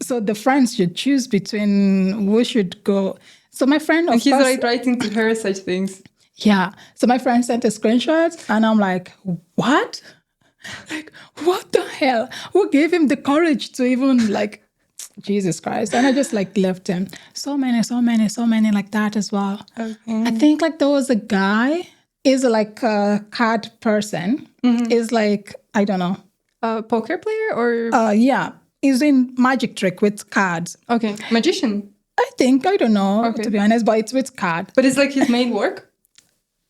so the friends should choose between who should go. So my friend, of and he's course, like writing to her such things. Yeah. So my friend sent a screenshot and I'm like, what? Like, what the hell? Who gave him the courage to even like, Jesus Christ. And I just like left him. So many like that as well. Okay. I think like there was a guy, is like a card person. Is like, I don't know. A poker player or? Yeah. He's in magic trick with cards. Okay. Magician. I don't know, to be honest, but it's with card. But it's like his main work?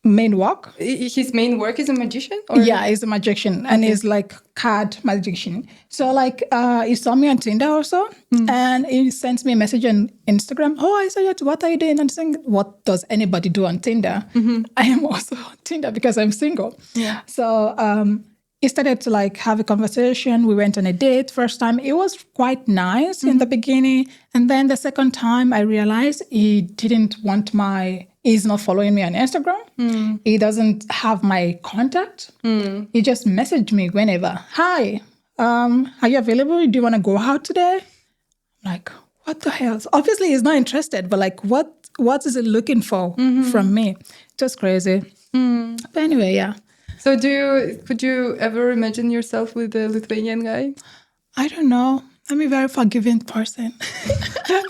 Main work? His main work is a magician? Or? Yeah, he's a magician and he's like card magician. So like he saw me on Tinder also and he sends me a message on Instagram. Oh, I saw you. What are you doing? And I'm saying, what does anybody do on Tinder? I am also on Tinder because I'm single. Yeah. So he started to like have a conversation. We went on a date. First time, it was quite nice in the beginning. And then the second time I realized he didn't want he's not following me on Instagram. He doesn't have my contact. He just messaged me whenever. Hi, are you available? Do you want to go out today? I'm like, what the hell? So obviously he's not interested, but like what is he looking for from me? Just crazy. But anyway, yeah. So could you ever imagine yourself with a Lithuanian guy? I don't know. I'm a very forgiving person.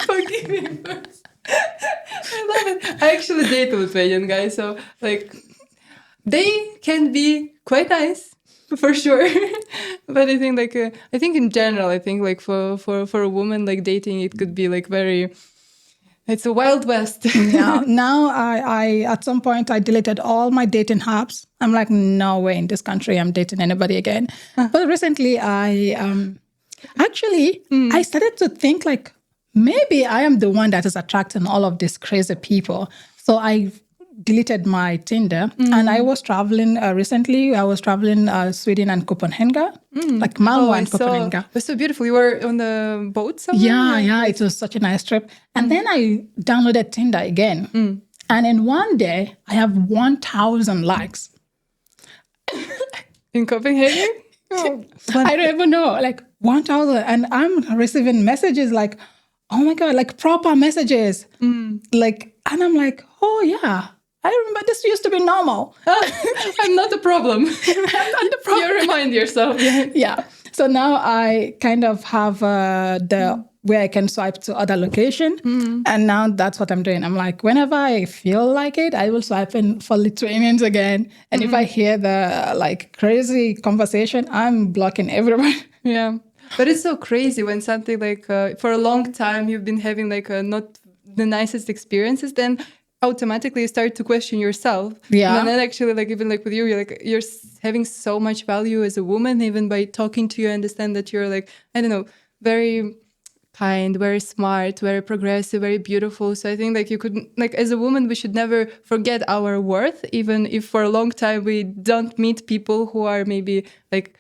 Forgiving person. I love it. I actually date a Lithuanian guy, so like they can be quite nice for sure. But I think like I think in general, I think like for a woman like dating, it could be like it's a wild west. Yeah. Now I at some point I deleted all my dating apps. I'm like, no way in this country I'm dating anybody again. But recently I started to think like maybe I am the one that is attracting all of these crazy people. So I deleted my Tinder and I was traveling recently. I was traveling Sweden and Copenhagen, like Malmö and Copenhagen. It was so beautiful. You were on the boat somewhere? Yeah, it was such a nice trip. And then I downloaded Tinder again. And in one day, I have 1,000 likes. In Copenhagen? I don't even know, like 1,000. And I'm receiving messages like, oh my God, like proper messages. Like, and I'm like, oh yeah, I remember this used to be normal. I'm not the problem. I'm not the problem. You remind yourself. Yeah. So now I kind of have where I can swipe to other location. And now that's what I'm doing. I'm like, whenever I feel like it, I will swipe in for Lithuanians again. And if I hear the like crazy conversation, I'm blocking everyone. Yeah. But it's so crazy when something like for a long time you've been having like not the nicest experiences, then automatically you start to question yourself. Yeah. And then actually like even like with you, you're having so much value as a woman, even by talking to you, I understand that you're like, I don't know, very kind, very smart, very progressive, very beautiful. So I think like you could, like as a woman, we should never forget our worth, even if for a long time we don't meet people who are maybe like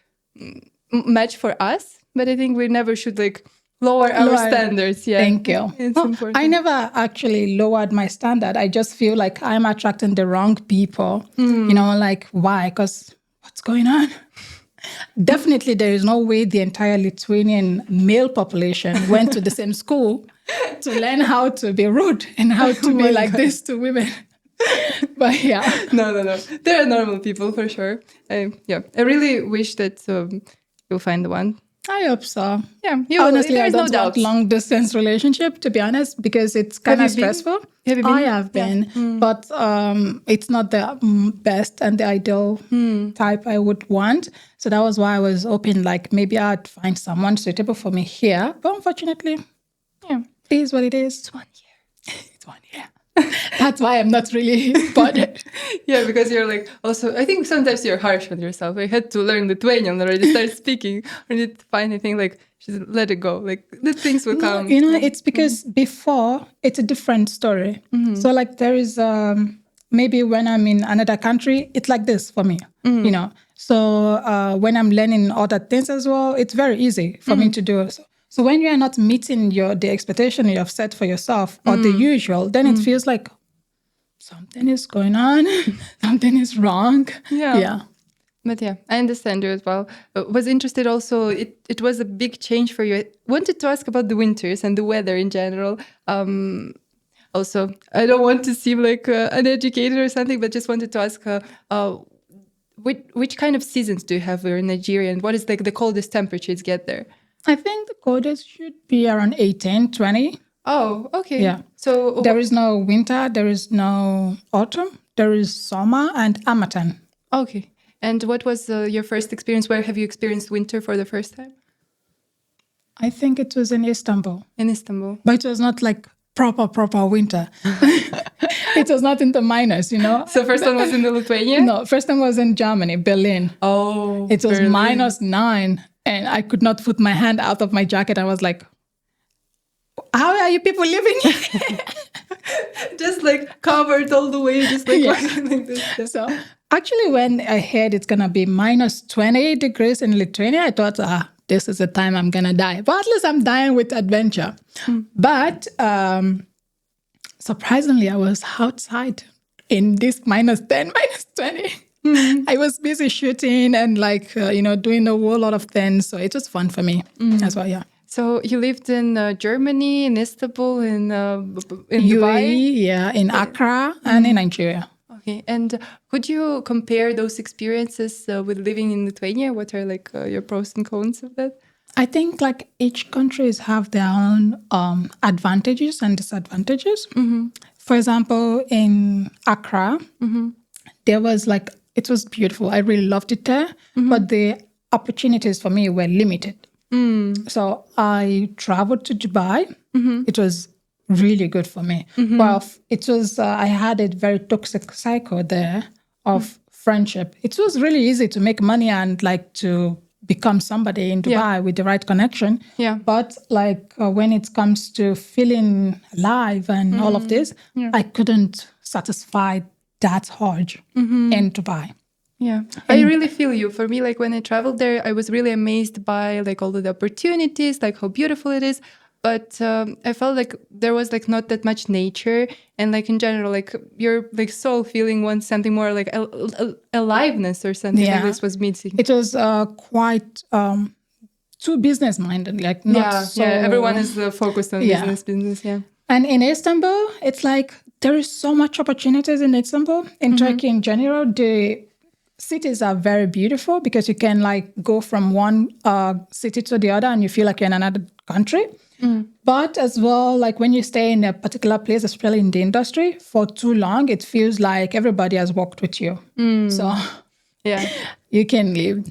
match for us. But I think we never should like lower our standards. Yeah. Thank you. It's important. I never actually lowered my standard. I just feel like I'm attracting the wrong people. You know, like why? Because what's going on? Definitely, there is no way the entire Lithuanian male population went to the same school to learn how to be rude and how to be like this to women. But yeah. No. There are normal people for sure. I really wish that you'll find the one. I hope so. Yeah, honestly, I don't no doubt. want long distance relationship, to be honest, because it's kind of stressful. Have you been? I have been, but it's not the best and the ideal type I would want. So that was why I was hoping, like maybe I'd find someone suitable for me here. But unfortunately, it is what it is. It's 1 year. It's 1 year. That's why I'm not really bothered. Yeah, because you're like, also, I think sometimes you're harsh on yourself. I had to learn Lithuanian already, start speaking. I need to find anything like, just let it go. Like, the things will come. You know, it's because before, it's a different story. So like there is, maybe when I'm in another country, it's like this for me, you know. So when I'm learning other things as well, it's very easy for me to do. So when you're not meeting the expectation you have set for yourself or the usual, then it feels like something is going on, something is wrong. Yeah. But yeah, I understand you as well. Was interested also, it was a big change for you. I wanted to ask about the winters and the weather in general. Also, I don't want to seem like an educator or something, but just wanted to ask which kind of seasons do you have here in Nigeria, and what is like the coldest temperatures get there? I think the coldest should be around 18, 20. Oh, okay. Yeah. So there is no winter, there is no autumn, there is summer and harmattan. Okay. And what was your first experience? Where have you experienced winter for the first time? I think it was in Istanbul. In Istanbul. But it was not like proper winter. It was not in the minus, So first one was in Lithuania? No, first one was in Germany, Berlin. Oh, it was Berlin. -9, and I could not put my hand out of my jacket. I was like, how are you people living here? Just like covered all the way, just like Yeah. walking like this. So actually, when I heard it's going to be -20 degrees in Lithuania, I thought, this is the time I'm going to die. But at least I'm dying with adventure. But surprisingly, I was outside in this -10, -20. I was busy shooting and doing a whole lot of things. So it was fun for me as well, yeah. So you lived in Germany, in Istanbul, in UAE, Dubai? yeah, in Accra and in Nigeria. Okay, and could you compare those experiences with living in Lithuania? What are your pros and cons of that? I think each countries have their own advantages and disadvantages. For example, in Accra, there was it was beautiful. I really loved it there, but the opportunities for me were limited. So I traveled to Dubai. It was really good for me. But it was, I had a very toxic cycle there of friendship. It was really easy to make money and to become somebody in Dubai with the right connection. Yeah. But when it comes to feeling alive and all of this, I couldn't satisfy that urge in Dubai. Yeah, I really feel you. For me, when I traveled there, I was really amazed by all of the opportunities, how beautiful it is. But I felt there was not that much nature, and in general, your soul feeling wants something more aliveness or something like this was missing. It was quite too business minded, not so. Yeah, everyone is focused on business. Yeah, and in Istanbul, it's there is so much opportunities in Istanbul. In Turkey in general, the cities are very beautiful because you can go from one city to the other and you feel you're in another country. But as well, when you stay in a particular place, especially in the industry, for too long, it feels like everybody has worked with you. So yeah, you can leave.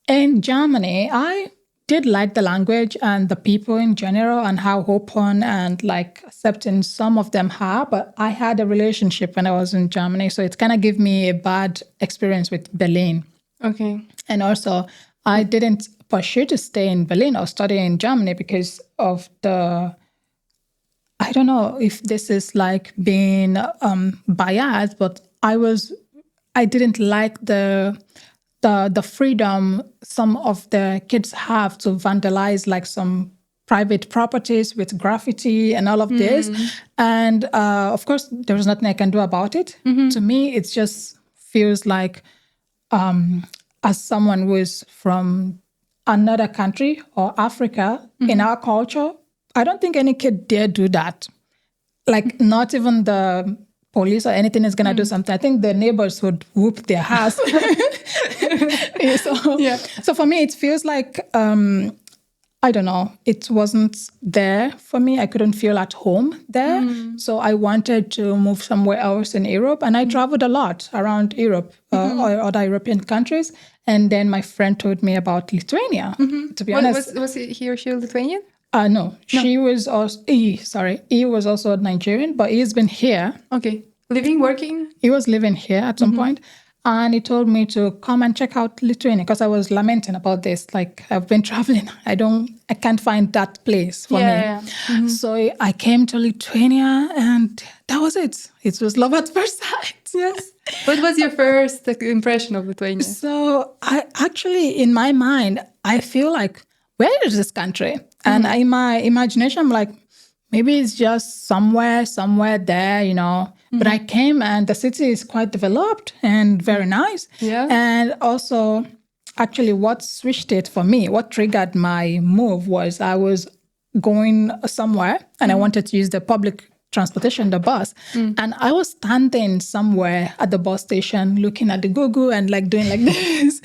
In Germany, I did like the language and the people in general and how open and accepting some of them are. But I had a relationship when I was in Germany, so it kind of gave me a bad experience with Berlin. Okay. And also, I didn't pursue to stay in Berlin or study in Germany because of I don't know if this is being biased, but I didn't like the freedom some of the kids have to vandalize some private properties with graffiti and all of this. And of course, there's nothing I can do about it. To me, it just feels as someone who is from another country or Africa, in our culture, I don't think any kid dare do that. Not even the police or anything is going to do something. I think the neighbors would whoop their ass. So for me, it feels I don't know, it wasn't there for me. I couldn't feel at home there. So I wanted to move somewhere else in Europe. And I traveled a lot around Europe or other European countries. And then my friend told me about Lithuania, to be honest. Was he or she Lithuanian? No, she was also, he was also Nigerian, but he's been here. Okay. Living, working? He was living here at some point. And he told me to come and check out Lithuania because I was lamenting about this. I've been traveling. I can't find that place for me. So I came to Lithuania and that was it. It was love at first sight. Yes. What was your first impression of Lithuania? So I actually, in my mind, I feel where is this country? And in my imagination, I'm maybe it's just somewhere there, But I came and the city is quite developed and very nice. Yeah. And also, actually, what switched it for me, what triggered my move was I was going somewhere and I wanted to use the public transportation, the bus. And I was standing somewhere at the bus station looking at the Google and doing this.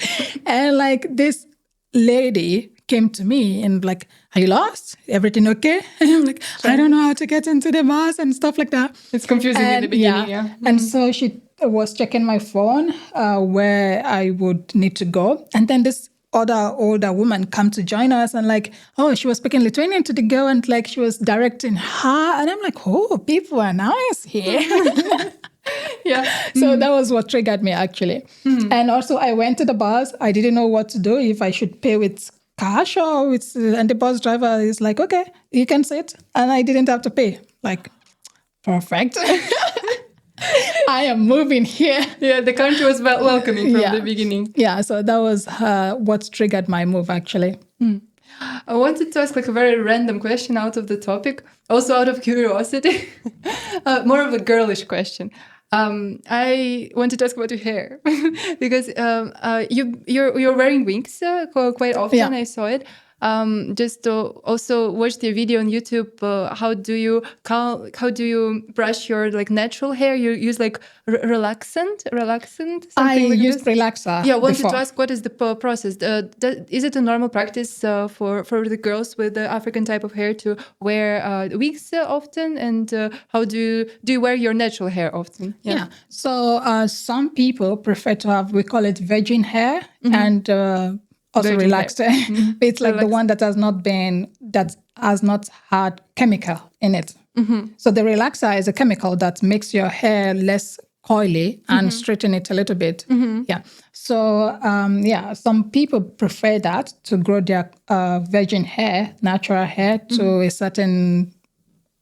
And this lady came to me and are you lost? Everything okay? And I'm I don't know how to get into the bus and stuff like that. It's confusing in the beginning, yeah. And so she was checking my phone where I would need to go. And then this other older woman come to join us, and like, oh, she was speaking Lithuanian to the girl, and like she was directing her, and I'm like, oh, people are nice here. Yeah. So that was what triggered me, actually. And also, I went to the bus. I didn't know what to do, if I should pay with cash or with, and the bus driver is like, okay, you can sit, and I didn't have to pay. Like, perfect. I am moving here. Yeah, the country was welcoming from the beginning. Yeah, so that was what triggered my move, actually. I wanted to ask like a very random question out of the topic, also out of curiosity, more of a girlish question. I wanted to ask about your hair because you're wearing wigs quite often. Yeah. I saw it. Just to also watch the video on YouTube. How do you brush your like natural hair? You use like relaxant. I Like used this? relaxer. Yeah, I wanted before. to ask what is the process? Is it a normal practice for the girls with the African type of hair to wear wigs often? And how do you wear your natural hair often? Yeah. So some people prefer to have, we call it virgin hair, and also Virgin relaxed hair. It's like the one that has not had chemical in it. So the relaxer is a chemical that makes your hair less coily and straighten it a little bit. Yeah. So some people prefer that to grow their virgin hair, natural hair, to a certain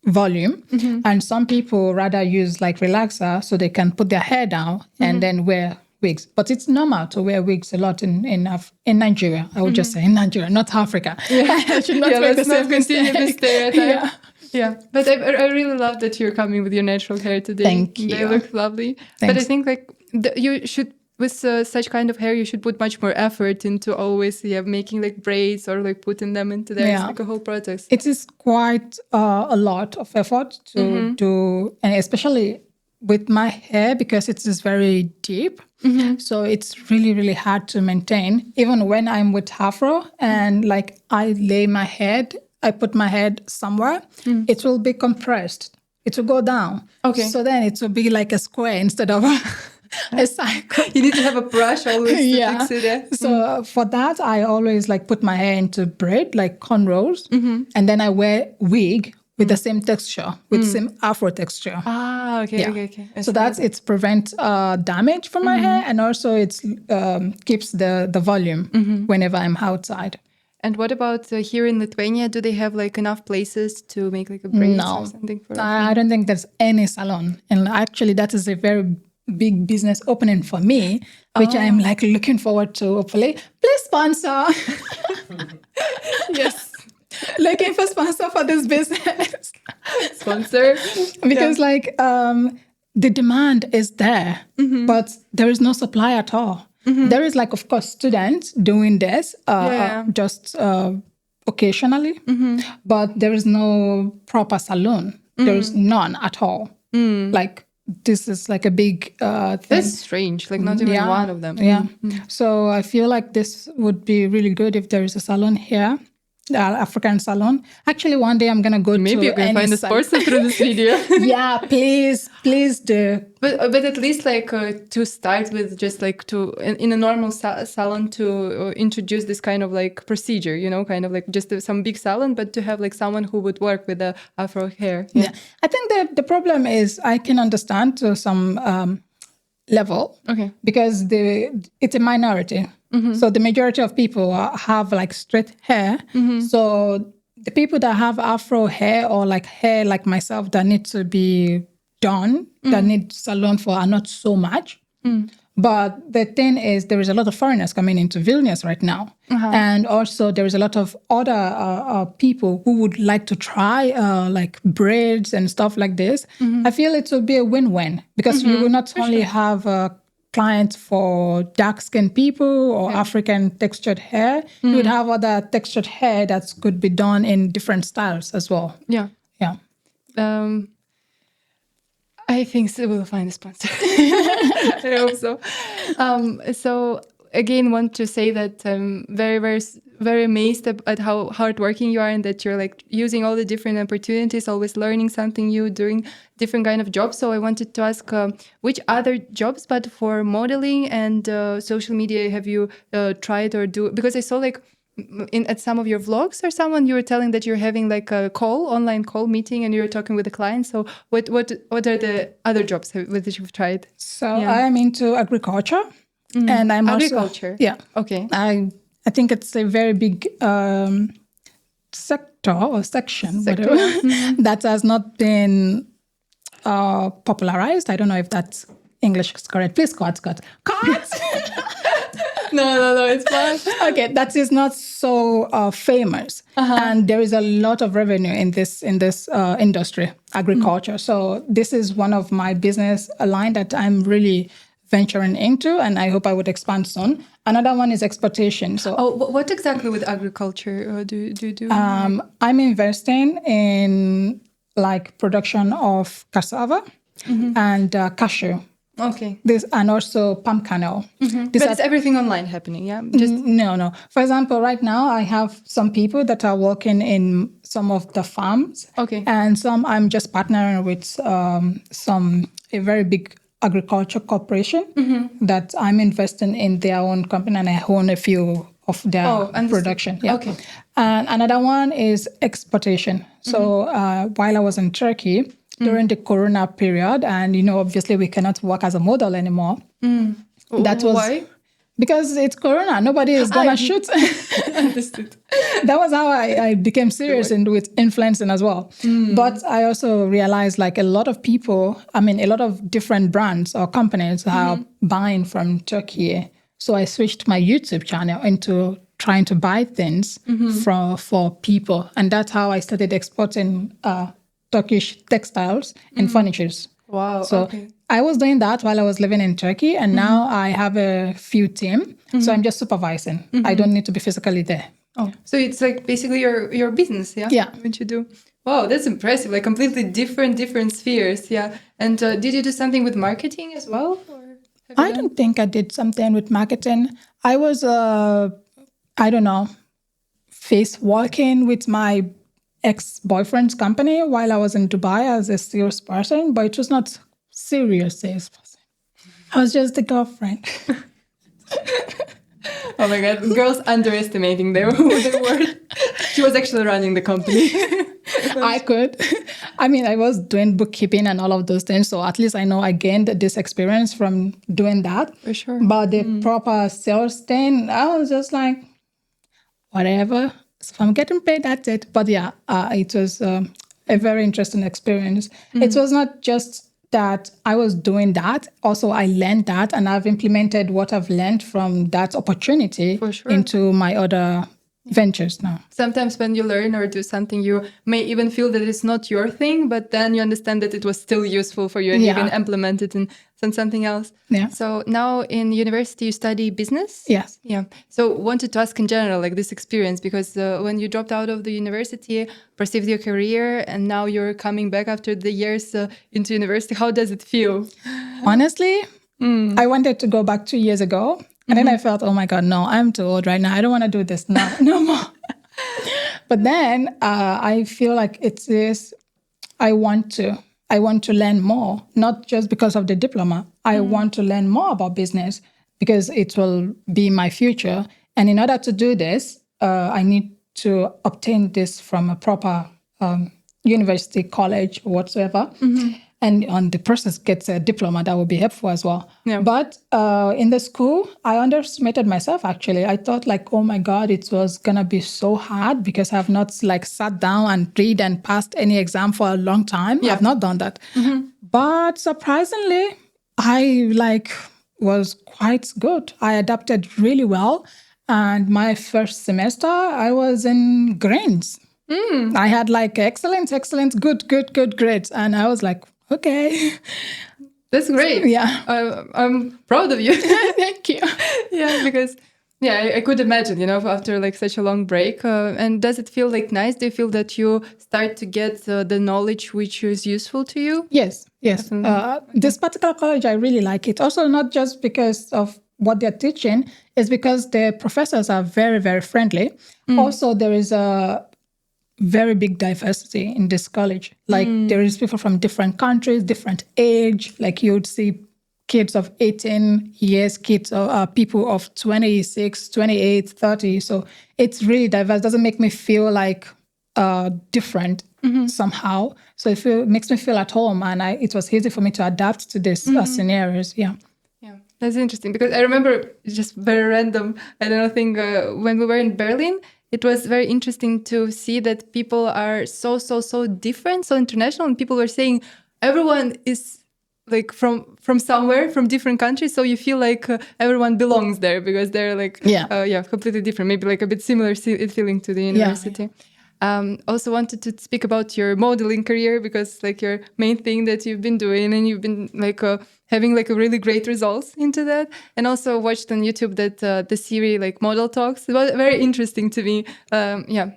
volume, and some people rather use like relaxer so they can put their hair down and then wear wigs. But it's normal to wear wigs a lot in Nigeria. I would just say in Nigeria, not Africa. I should not make the same continue this mistake. stereotype. Yeah, but I really love that you're coming with your natural hair today. Thank you. They look lovely. But I think like you should, with such kind of hair, you should put much more effort into always making like braids or like putting them into there. It's like a whole process. It is quite a lot of effort to do, and especially with my hair, because it is very deep. So it's really, really hard to maintain. Even when I'm with Afro and like I put my head somewhere, it will be compressed. It will go down. Okay. So then it will be like a square instead of a cycle. You need to have a brush always to fix it. Yeah. So for that, I always like put my hair into braid, like cornrows, and then I wear wig with the same texture, with same Afro texture. Ah, okay, okay. So it prevents damage from my hair, and also it keeps the volume whenever I'm outside. And what about here in Lithuania? Do they have like enough places to make like a braids or something? I don't think there's any salon. And actually, that is a very big business opening for me, which I'm like looking forward to, hopefully. Please sponsor. Yes. Looking for sponsor for this business. Sponsor. Because the demand is there, but there is no supply at all. There is like, of course, students doing this just occasionally, but there is no proper salon. There is none at all. Like, this is like a big thing. That's strange. Like not even one of them. Yeah. So I feel like this would be really good if there is a salon here. African salon. Actually, one day I'm gonna go. Maybe you can find a sponsor through this video. Yeah, please do. But at least like to start with, just like to in a normal salon to introduce this kind of like procedure, kind of like just some big salon, but to have like someone who would work with the Afro hair. Yeah, I think the problem is I can understand to some level, because it's a minority. So the majority of people have like straight hair. So the people that have Afro hair or like hair like myself that need to be done, that need salon for, are not so much. But the thing is, there is a lot of foreigners coming into Vilnius right now. And also there is a lot of other people who would like to try like braids and stuff like this. I feel it will be a win-win, because you will not only have clients for dark-skinned people or African textured hair. You would have other textured hair that could be done in different styles as well. Yeah. I think so we'll find a sponsor. I hope so. So again, want to say that I'm very, very, very amazed at how hardworking you are and that you're like using all the different opportunities, always learning something new, doing different kind of jobs. So I wanted to ask which other jobs, but for modeling and social media, have you tried or do? Because I saw like at some of your vlogs or someone you were telling that you're having like a online call meeting and you're talking with the client. So what are the other jobs that you've tried? So I'm into agriculture, and I'm agriculture. Also, yeah. Okay. I think it's a very big sector or section, whatever, that has not been popularized. I don't know if that's English is correct. Please cut. No, it's fine. Okay, that is not so famous, and there is a lot of revenue in this industry, agriculture. So this is one of my business line that I'm really venturing into, and I hope I would expand soon. Another one is exportation. So, what exactly with agriculture do you do? I'm investing in like production of cassava and cashew. Okay. This and also palm kernel. But it's everything online happening, yeah? Just No. For example, right now I have some people that are working in some of the farms. Okay. And some I'm just partnering with a very big agriculture corporation that I'm investing in their own company, and I own a few of their production. Yeah. Okay. And another one is exportation. So while I was in Turkey, during the Corona period, and obviously we cannot work as a model anymore. That was why? Because it's Corona. Nobody is gonna shoot. Understood. That was how I became serious with influencing as well. But I also realized like a lot of people, a lot of different brands or companies are buying from Turkey. So I switched my YouTube channel into trying to buy things for people, and that's how I started exporting Turkish textiles and furnitures. Wow. So okay. I was doing that while I was living in Turkey, and now I have a few team. So I'm just supervising. I don't need to be physically there. Oh, so it's like basically your business, yeah? Yeah. What you do. Wow, that's impressive. Like completely different spheres, yeah. And did you do something with marketing as well? Or I don't think I did something with marketing. I was, face walking with my ex-boyfriend's company while I was in Dubai as a salesperson, but it was not serious salesperson. I was just a girlfriend. Oh my God, girls underestimating their word. She was actually running the company. I could. I was doing bookkeeping and all of those things, so at least I know I gained this experience from doing that. For sure. But the proper sales thing, I was just like, whatever. If I'm getting paid, that's it. But yeah, it was a very interesting experience. It was not just that I was doing that. Also, I learned that, and I've implemented what I've learned from that opportunity into my other ventures now. Sometimes when you learn or do something, you may even feel that it's not your thing, but then you understand that it was still useful for you and you can implement it in something else. Yeah. So now in university, you study business? Yes. Yeah. So wanted to ask in general, like this experience, because when you dropped out of the university, perceived your career, and now you're coming back after the years into university, how does it feel? Honestly, I wanted to go back 2 years ago. And then I felt, oh my God, no, I'm too old right now. I don't want to do this now, no more. But then I feel like it is, I want to learn more, not just because of the diploma. I want to learn more about business because it will be my future. And in order to do this, I need to obtain this from a proper university, college, or whatsoever. And on the process gets a diploma, that would be helpful as well. Yeah. But in the school, I underestimated myself, actually. I thought like, oh my God, it was going to be so hard because I've not like sat down and read and passed any exam for a long time. Yeah. I've not done that. But surprisingly, I was quite good. I adapted really well. And my first semester, I was in grades. I had like excellent, good grades. And I was like, okay. That's great. Yeah. I'm proud of you. Thank you. Yeah, because I could imagine, after like such a long break. And does it feel like nice? Do you feel that you start to get the knowledge which is useful to you? Yes. This particular college, I really like it. Also, not just because of what they're teaching is because the professors are very, very friendly. Also, there is a very big diversity in this college. Like there is people from different countries, different age. Like you would see kids of 18 years, kids of people of 26, 28, 30. So it's really diverse. Doesn't make me feel like different somehow. So it makes me feel at home, and it was easy for me to adapt to these scenarios. Yeah. Yeah, that's interesting because I remember just very random. I don't think when we were in Berlin, it was very interesting to see that people are so different, so international, and people were saying everyone is like from somewhere, from different countries, so you feel like everyone belongs there because they're like completely different, maybe like a bit similar feeling to the university. Also wanted to speak about your modeling career because like your main thing that you've been doing, and you've been like having like a really great results into that. And also watched on YouTube that the series like Model Talks. It was very interesting to me.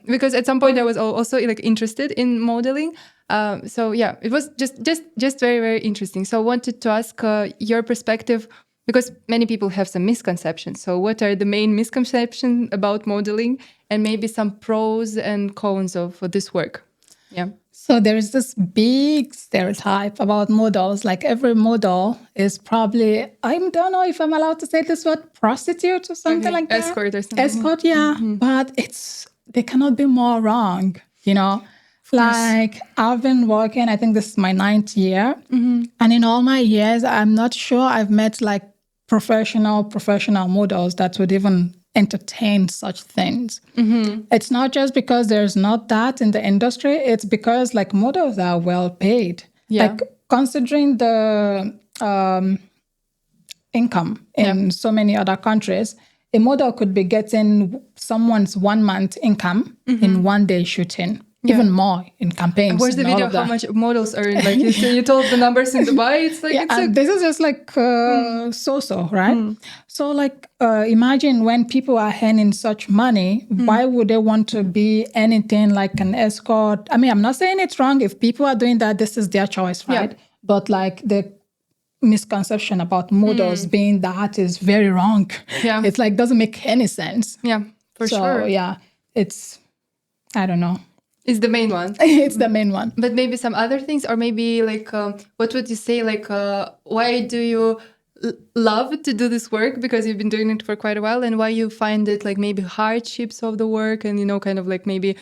Because at some point I was also like interested in modeling. It was just very, very interesting. So I wanted to ask your perspective, because many people have some misconceptions. So what are the main misconceptions about modeling, and maybe some pros and cons of this work? Yeah. So there is this big stereotype about models. Like every model is probably, I don't know if I'm allowed to say this word, prostitute or something like that. Escort or something. Escort, yeah. But they cannot be more wrong, you know? Like I've been working, I think this is my 9th year. And in all my years, I'm not sure I've met like professional models that would even entertain such things. It's not just because there's not that in the industry. It's because like models are well paid. Like considering the income in so many other countries, a model could be getting someone's 1 month income in 1 day shooting. Even more in campaigns. Where's the video? How much models earn? Like you told the numbers in Dubai. It's like this is just like so, right? So like imagine when people are earning such money, why would they want to be anything like an escort? I mean, I'm not saying it's wrong. If people are doing that, this is their choice, right? Yeah. But like the misconception about models being that is very wrong. Yeah, it's like doesn't make any sense. Yeah, for sure. So yeah, it's I don't know. It's the main one. It's the main one. But maybe some other things, or maybe like, what would you say? Like, why do you love to do this work? Because you've been doing it for quite a while, and why you find it like maybe hardships of the work, and kind of like maybe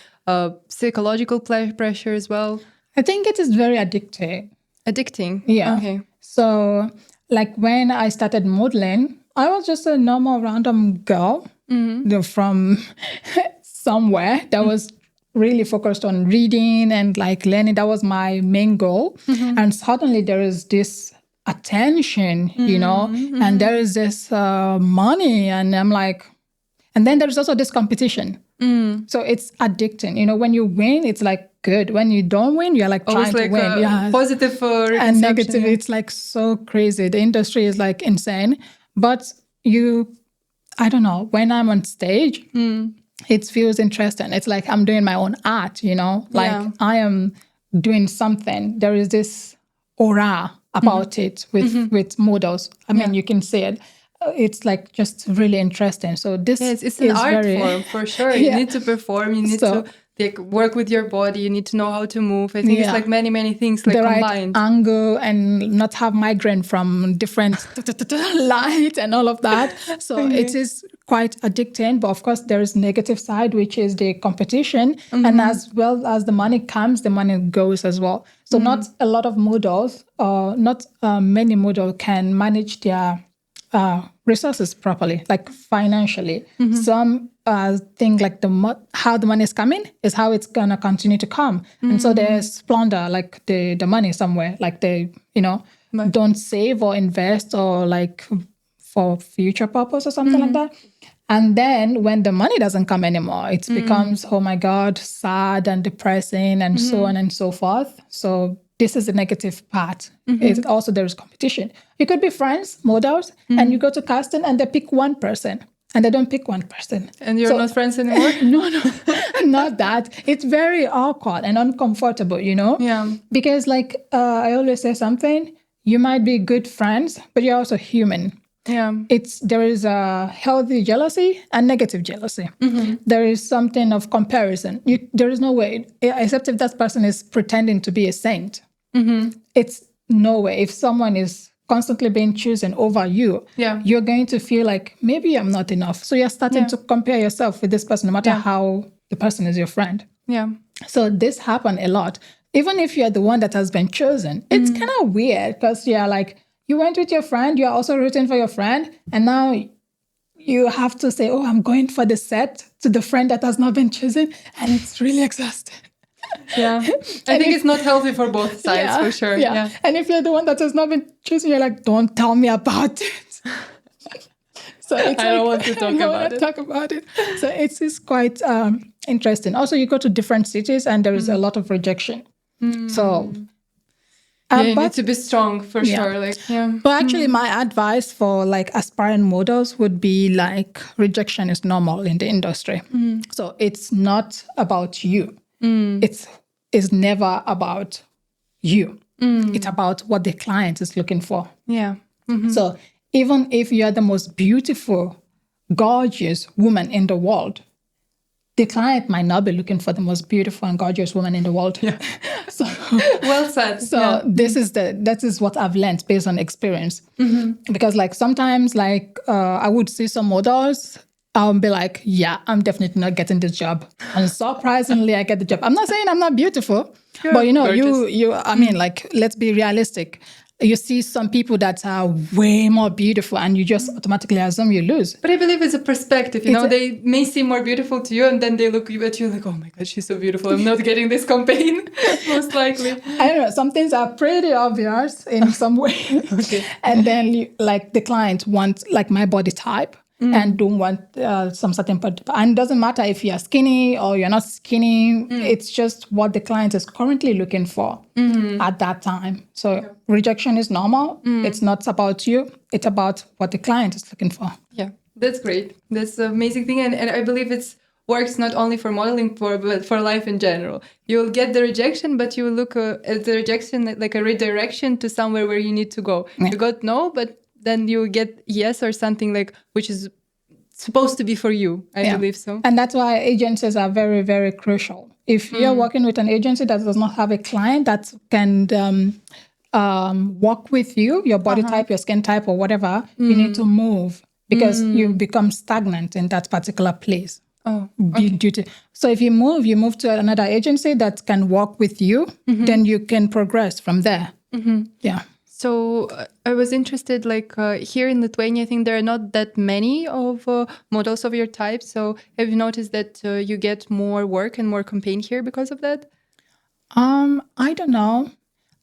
psychological pressure as well. I think it is very addicting. Addicting. Yeah. Okay. So like when I started modeling, I was just a normal random girl from somewhere that was really focused on reading and like learning. That was my main goal. And suddenly there is this attention, and there is this money, and I'm like, and then there's also this competition. So it's addicting. When you win, it's like good. When you don't win, you're like trying to win. Yeah. Positive and negative. Yeah. It's like so crazy. The industry is like insane. But I don't know, when I'm on stage, it feels interesting. It's like I'm doing my own art, like I am doing something. There is this aura about it with models. I mean, you can see it. It's like just really interesting. So this it's an art form for sure. You need to perform. You need to like work with your body. You need to know how to move. I think it's like many things like the combined. Right angle and not have migraine from different light and all of that. So it is quite addicting. But of course, there is negative side, which is the competition. And as well as the money comes, the money goes as well. So not a lot of models, not many models can manage their resources properly, like financially. Some think like how the money is coming is how it's gonna continue to come, and so they squander like the money somewhere, like they don't save or invest or like for future purpose or something like that. And then when the money doesn't come anymore, it becomes, oh my God, sad and depressing and so on and so forth. So this is the negative part. It's also there is competition. You could be friends, models, and you go to casting and they pick one person and they don't pick one person. And you're not friends anymore? No, not that. It's very awkward and uncomfortable, Yeah. Because like I always say something, you might be good friends, but you're also human. There is a healthy jealousy and negative jealousy. There is something of comparison. There is no way, except if that person is pretending to be a saint. It's no way. If someone is constantly being chosen over you, you're going to feel like, maybe I'm not enough. So you're starting to compare yourself with this person, no matter how the person is your friend. So this happened a lot. Even if you're the one that has been chosen, it's kind of weird because you're like, you went with your friend, you're also rooting for your friend, and now you have to say, oh, I'm going for the set to the friend that has not been chosen, and it's really exhausting. I think it's not healthy for both sides, for sure. And if you're the one that has not been chosen, you're like, don't tell me about it. So it's I don't want to talk about it. So it's quite interesting. Also, you go to different cities and there is a lot of rejection. So you need to be strong for sure. But actually, my advice for like aspiring models would be like rejection is normal in the industry. So it's not about you. It's never about you. It's about what the client is looking for. So even if you're the most beautiful, gorgeous woman in the world, the client might not be looking for the most beautiful and gorgeous woman in the world. So well said. So that is what I've learned based on experience. Because like sometimes like I would see some models, I'll be like, yeah, I'm definitely not getting this job. And surprisingly, I get the job. I'm not saying I'm not beautiful, but you know, I mean, like, let's be realistic. You see some people that are way more beautiful and you just automatically assume you lose. But I believe it's a perspective, you know, they may seem more beautiful to you and then they look at you like, oh my God, she's so beautiful. I'm not getting this campaign, most likely. I don't know. Some things are pretty obvious in some way. And then like the client wants like my body type. And don't want some certain part. And it doesn't matter if you're skinny or you're not skinny. It's just what the client is currently looking for at that time. So rejection is normal. It's not about you. It's about what the client is looking for. Yeah, that's great. That's an amazing thing. And I believe it works not only for modeling, but for life in general. You'll get the rejection, but you will look at the rejection like a redirection to somewhere where you need to go. You got no, but then you get yes or something like which is supposed to be for you. I believe so. And that's why agencies are very, very crucial. If you're working with an agency that does not have a client that can work with you, your body type, your skin type or whatever, you need to move because you become stagnant in that particular place. So if you move to another agency that can work with you, then you can progress from there. So I was interested, like here in Lithuania, I think there are not that many of models of your type. So have you noticed that you get more work and more campaign here because of that? I don't know.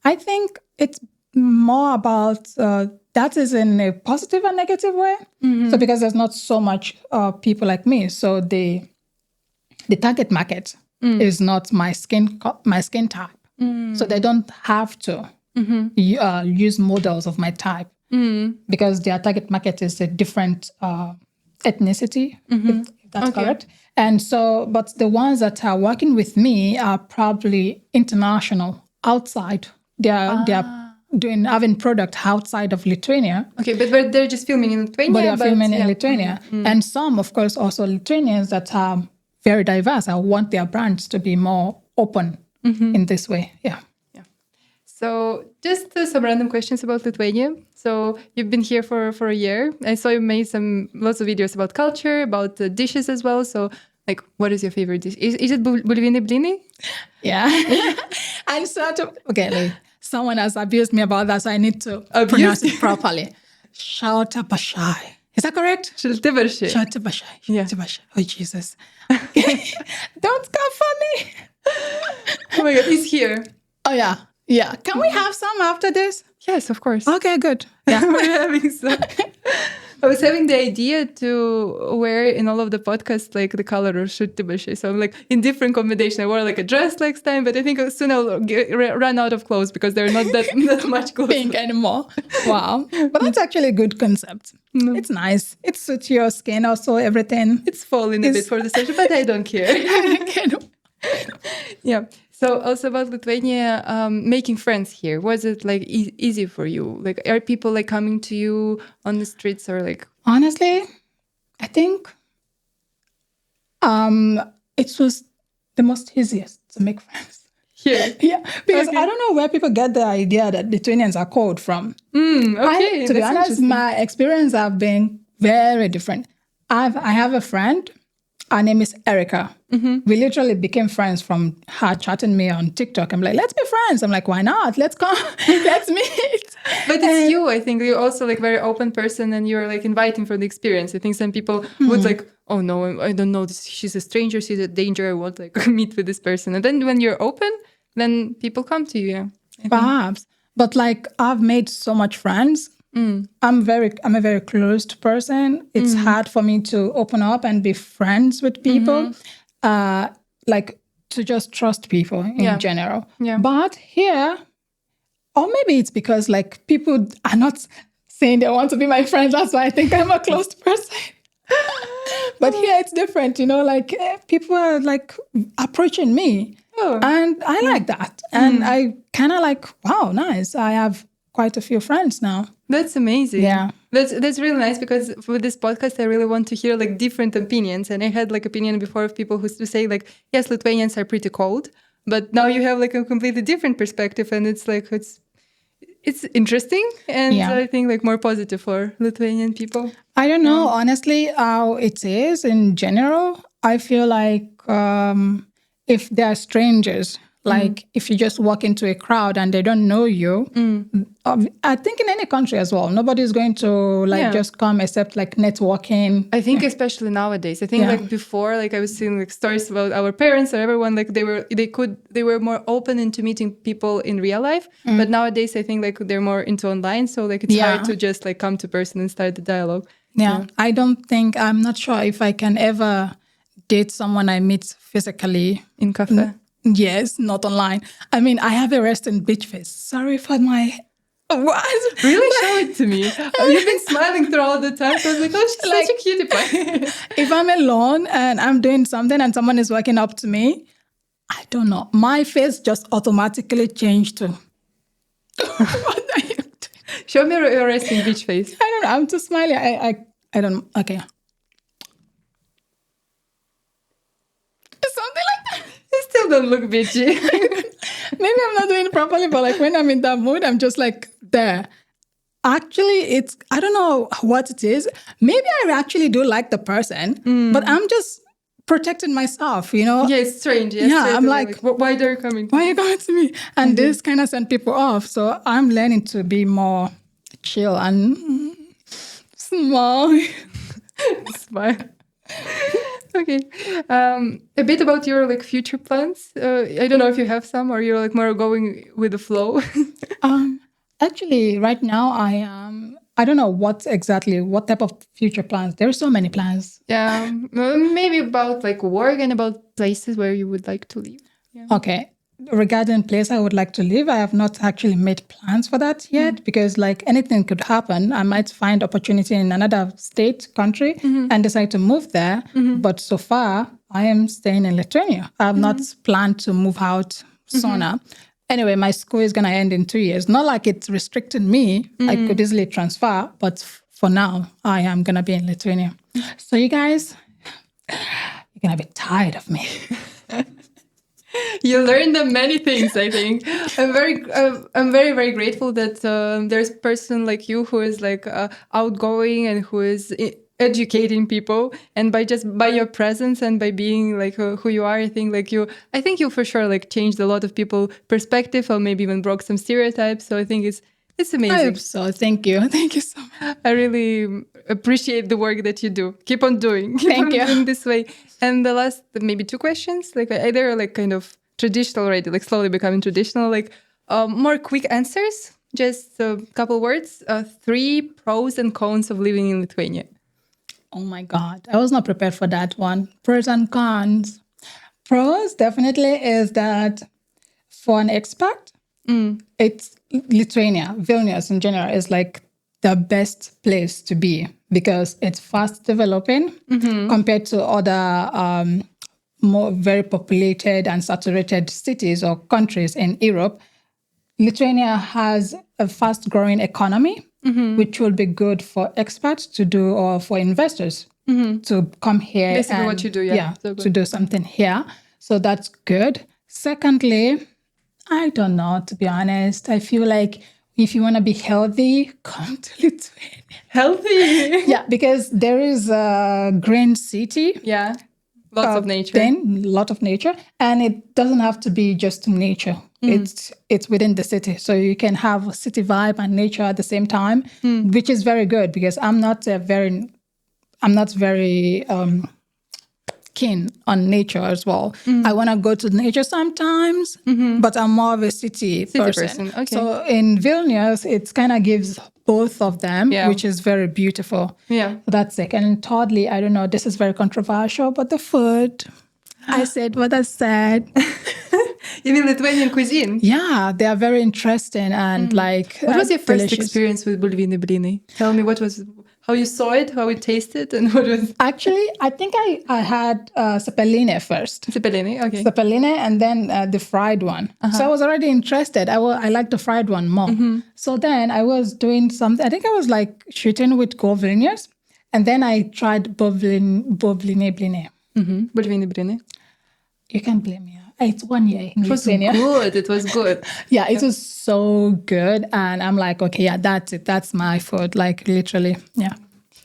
I think it's more about that is in a positive and negative way. So because there's not so much people like me, so the target market is not my skin type. So they don't have to. Use models of my type because their target market is a different ethnicity, if that's correct. And so, but the ones that are working with me are probably international, outside. They are having product outside of Lithuania. Okay, but they're just filming in Lithuania. But they're filming in Lithuania. And some, of course, also Lithuanians that are very diverse. I want their brands to be more open in this way. So just some random questions about Lithuania. So you've been here for a year. I saw you made lots of videos about culture, about dishes as well. So like, what is your favorite dish? Is it bulvini blini? Yeah. I'm sort of, someone has abused me about that, so I need to pronounce it properly. Steriotypes. Is that correct? Steriotypes. Yeah. Oh, Jesus. Don't come for me. Oh my God, he's here. Oh, yeah. Yeah. Can we have some after this? Yes, of course. Okay, good. Yeah. We're having some. I was having the idea to wear in all of the podcasts like the color of Steriotypes. So I'm like in different combination. I wore like a dress next time, but I think soon I'll run out of clothes because they're not that much clothes. Pink anymore. Wow. But that's actually a good concept. It's nice. It suits your skin also, everything. It's falling a bit for the session, but I don't care. Yeah. So also about Lithuania, making friends here. Was it like easy for you? Like, are people like coming to you on the streets or like? Honestly, I think it was the most easiest to make friends. Here. Yeah, because I don't know where people get the idea that Lithuanians are cold from. Okay, To be honest, my experience have been very different. I have a friend. Her name is Erica. We literally became friends from her chatting me on TikTok. I'm like, let's be friends. I'm like, why not? Let's come. Let's meet. But it's you. I think you're also like very open person, and you're like inviting for the experience. I think some people would like, oh no, I don't know. She's a stranger. She's a danger. I won't like meet with this person. And then when you're open, then people come to you. Yeah, perhaps. But like I've made so much friends. I'm a very closed person. It's hard for me to open up and be friends with people. Like to just trust people in general. Yeah. But here, or maybe it's because like people are not saying they want to be my friends. That's why I think I'm a closed person. But here it's different, like people are like approaching me. And I like that. And I kind of like, wow, nice. I have quite a few friends now. That's amazing. Yeah. That's really nice because for this podcast, I really want to hear like different opinions. And I had like opinion before of people who say like, yes, Lithuanians are pretty cold, but now you have like a completely different perspective. And it's like, it's interesting. And I think like more positive for Lithuanian people. I don't know, honestly, how it is in general. I feel like if they are strangers, like if you just walk into a crowd and they don't know you, I think in any country as well, nobody's going to just come except like networking. I think especially nowadays. I think like before, like I was seeing like stories about our parents or everyone, like they were more open into meeting people in real life. But nowadays I think like they're more into online. So like it's hard to just like come to person and start the dialogue. Yeah. I'm not sure if I can ever date someone I meet physically. In cafe. Yes, not online. I mean, I have a resting bitch face. Sorry for my... What? Really? Show it to me. You've been smiling throughout the time. So I was like, oh, she's like, such a cutie pie. If I'm alone and I'm doing something and someone is walking up to me, I don't know. My face just automatically changed to... What are you doing? Show me your resting bitch face. I don't know. I'm too smiley. I don't... Okay. Something like that. You still don't look bitchy. Maybe I'm not doing it properly, but like when I'm in that mood, I'm just like there. Actually, I don't know what it is. Maybe I actually do like the person, but I'm just protecting myself, Yeah, it's strange. Yes, yeah, I'm like, why are you coming? Why are you coming to me? And this kind of send people off. So I'm learning to be more chill and smile. Smile. Okay. A bit about your like future plans. I don't know if you have some or you're like more going with the flow. Actually, right now I don't know what type of future plans. There are so many plans. Yeah. Maybe about like work and about places where you would like to live. Yeah. Okay. Regarding place I would like to live, I have not actually made plans for that yet because like anything could happen. I might find opportunity in another state, country and decide to move there. But so far, I am staying in Lithuania. I have not planned to move out sooner. Anyway, my school is going to end in 2 years. Not like it's restricting me. I could easily transfer. But for now, I am going to be in Lithuania. So you guys, you're going to be tired of me. You learned many things, I think. I'm very, very grateful that there's a person like you who is like outgoing and who is educating people. And by your presence and by being like who you are, I think you for sure like changed a lot of people's perspective or maybe even broke some stereotypes. So I think it's amazing. I hope so. Thank you. Thank you so much. I really appreciate the work that you do. Keep on doing. Thank you. Doing this way. And the last, maybe 2 questions, like either like kind of traditional already, like slowly becoming traditional, like more quick answers, just a couple words. 3 pros and cons of living in Lithuania. Oh my God. I was not prepared for that one. Pros and cons. Pros definitely is that for an expat, it's Lithuania, Vilnius in general is like the best place to be because it's fast developing compared to other more very populated and saturated cities or countries in Europe, Lithuania has a fast-growing economy, which will be good for expats to do or for investors to come here. Basically and, what you do, yeah. So to do something here. So that's good. Secondly, I don't know, to be honest. I feel like if you want to be healthy, come to Lithuania. Healthy. Yeah, because there is a green city. Yeah. Lots of nature. Lot of nature. And it doesn't have to be just nature. It's within the city. So you can have a city vibe and nature at the same time, which is very good because I'm not very keen on nature as well. I want to go to nature sometimes, but I'm more of a city person. Okay. So in Vilnius, it kind of gives both of them, which is very beautiful. Yeah. That's it. And thirdly, I don't know, this is very controversial, but the food. I said what I said. You mean Lithuanian cuisine? Yeah, they are very interesting and like What was your first delicious. experience with bulvini blini? Tell me how you saw it, how it tasted, and what was... Actually, I think I had cepelline first. Cepelline, okay. Cepelline and then the fried one. So I was already interested. I liked the fried one more. So then I was doing something. I think I was like shooting with Go Vilnius. And then I tried bulvini blini. Bulvini blini. You can blame me. It's 1 year in Lithuania. It was good. Yeah, it was so good. And I'm like, okay, yeah, that's it. That's my food. Like literally, yeah.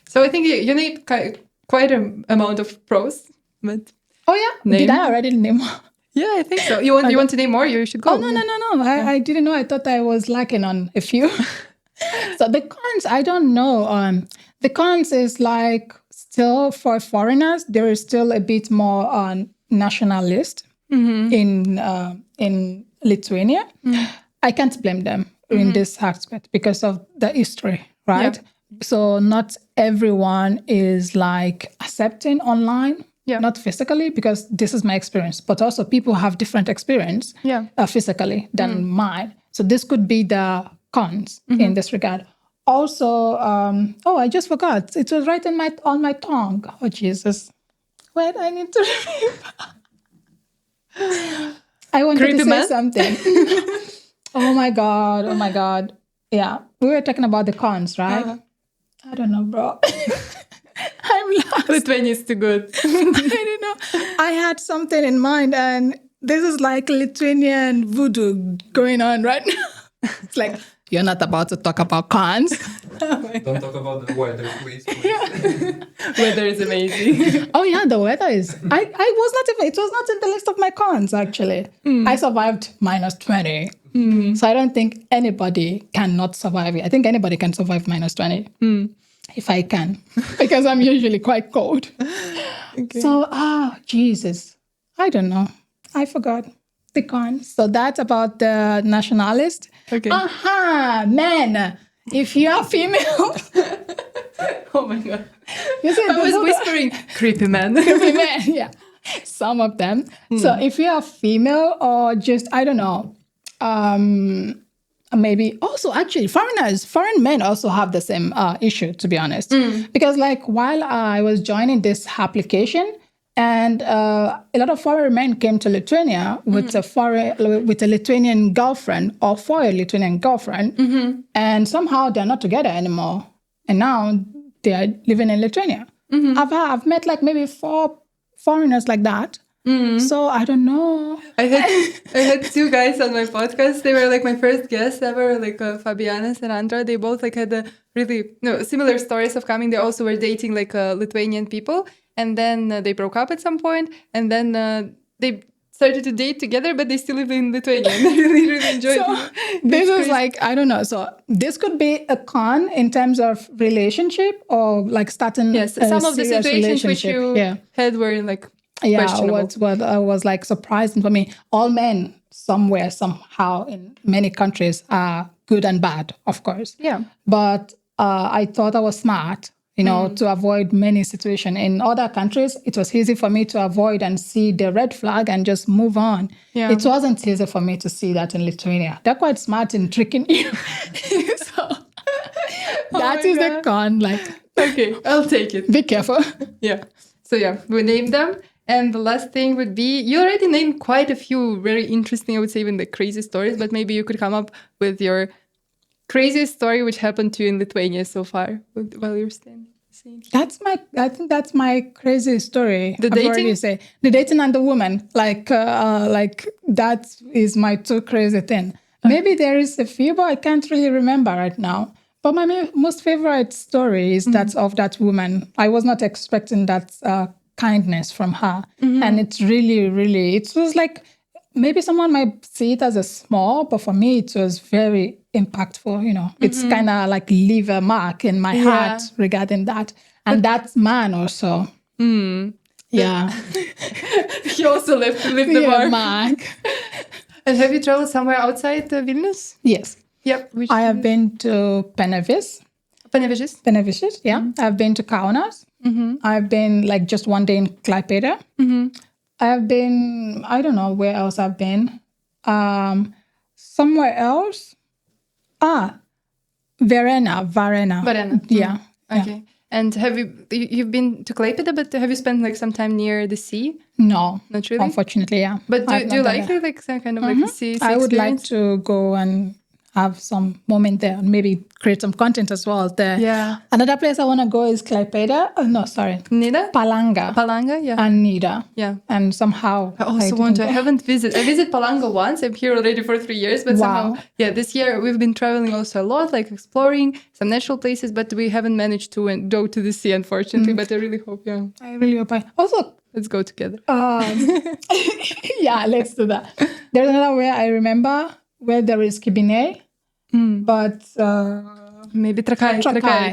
So I think you need quite an amount of pros. But oh yeah? Did I already name more? Yeah, I think so. You want to name more? You should go. Oh, no. I didn't know. I thought I was lacking on a few. So the cons, I don't know. The cons is like still for foreigners, there is still a bit more on nationalist in Lithuania. I can't blame them in this aspect because of the history, right? Yeah. So not everyone is like accepting online, not physically, because this is my experience. But also people have different experience physically than mine. So this could be the cons in this regard. Also, I just forgot. It was right on my tongue. Oh, Jesus. Wait, I need to remember. I wanted to say something. Oh my God. Yeah, we were talking about the cons, right? I don't know, bro. I'm lost. Lithuania is too good. I don't know. I had something in mind, and this is like Lithuanian voodoo going on right now. It's like, you're not about to talk about cons. Don't talk about the weather, please. Weather is amazing. Oh yeah, the weather is. It was not in the list of my cons actually. I survived -20. So I don't think anybody cannot survive it. I think anybody can survive -20. If I can, because I'm usually quite cold. Okay. So, Jesus. I don't know. I forgot the cons. So that's about the nationalist. Okay. Men. If you are female. Oh my God. I was whispering, creepy man. Creepy man, yeah. Some of them. So if you are female or just, I don't know, maybe also actually foreign men also have the same issue, to be honest. Because like while I was joining this application, and a lot of foreign men came to Lithuania with a Lithuanian girlfriend or for a Lithuanian girlfriend, and somehow they're not together anymore. And now they are living in Lithuania. I've met like maybe 4 foreigners like that. So I don't know. I had 2 guys on my podcast. They were like my first guests ever, like Fabianas and Andra. They both like had similar stories of coming. They also were dating like Lithuanian people. And then they broke up at some point. And then they started to date together, but they still live in Lithuania. And they really enjoyed it. This is like, I don't know. So this could be a con in terms of relationship or like starting some of the situations which you had were like what was like surprising for me. All men somewhere, somehow in many countries are good and bad, of course. Yeah. But I thought I was smart, to avoid many situations. In other countries, it was easy for me to avoid and see the red flag and just move on. Yeah. It wasn't easy for me to see that in Lithuania. They're quite smart in tricking you. So that is the con. Like, okay, I'll take it. Be careful. Yeah. So yeah, we named them. And the last thing would be, you already named quite a few very interesting, I would say even the crazy stories, but maybe you could come up with your craziest story which happened to you in Lithuania so far while you're staying. I think that's my crazy story. The I've dating? already said the dating and the woman. Like that is my two crazy thing. Maybe there is a few, but I can't really remember right now. But my most favorite story is that of that woman. I was not expecting that kindness from her, and it's really, really. It was like maybe someone might see it as a small, but for me it was very impactful. It's kind of like leave a mark in my heart regarding that, and that man also. Yeah, He also left the mark. And have you traveled somewhere outside Vilnius? Yes. Yep. I have been to Penevis. Penevisis? Yeah. I've been to Kaunas. I've been like just one day in Klaipėda. I've been, I don't know where else I've been. Somewhere else. Varena. Yeah. Okay. Yeah. And have you've been to Klaipėda, but have you spent like some time near the sea? No. Not really? Unfortunately, yeah. But do you like it? Like some kind of like a sea I would like experience? to go and have some moment there and maybe create some content as well there. Yeah. Another place I want to go is Klaipėda. Nida? Palanga. Palanga, yeah. And Nida. Yeah. And somehow I also want to. I haven't visited. I visited Palanga once. I'm here already for 3 years, but somehow, this year we've been traveling also a lot, like exploring some natural places, but we haven't managed to go to the sea, unfortunately. But I really hope, I really hope also. Let's go together. Yeah, let's do that. There's another way I remember where there is Kibine, but maybe Trakai.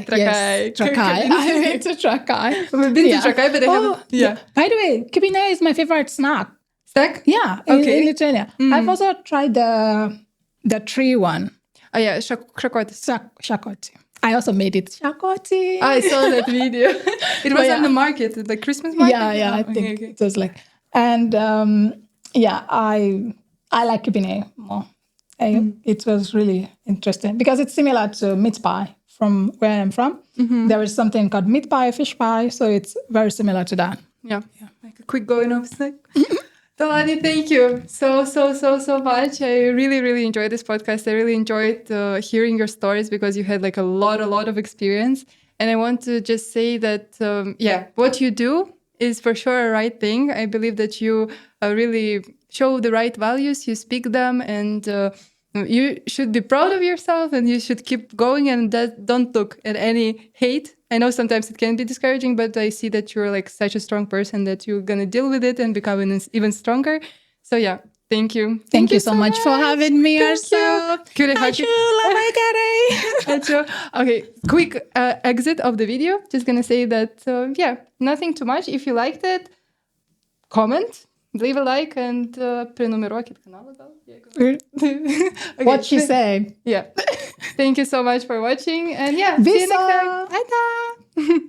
Yes, Trakai. I've been to Trakai. We've been to Trakai, but I haven't. Yeah. By the way, Kibine is my favorite snack. Snack? Yeah, in Lithuania. I've also tried the tree one. Oh yeah, Shakotis. Shakoti. I also made it Shakoti. I saw that video. It was on the market, the Christmas market. Yeah. I think it was like, and I like Kibine more. It was really interesting because it's similar to meat pie from where I'm from. There is something called meat pie, fish pie, so it's very similar to that. Yeah. Like a quick going off snack. Tolani, thank you so much. I really, really enjoyed this podcast. I really enjoyed hearing your stories because you had like a lot of experience. And I want to just say that, what you do is for sure a right thing. I believe that you really show the right values, you speak them, and you should be proud of yourself and you should keep going and don't look at any hate. I know sometimes it can be discouraging, but I see that you're like such a strong person that you're going to deal with it and become even stronger. So yeah, thank you. Thank you so much for having me. Okay, quick exit of the video. Just going to say that, nothing too much. If you liked it, comment, leave a like, and prenumeruokit kanalą gal. Okay. What she said. Yeah. Thank you so much for watching. And see you next time. Bye.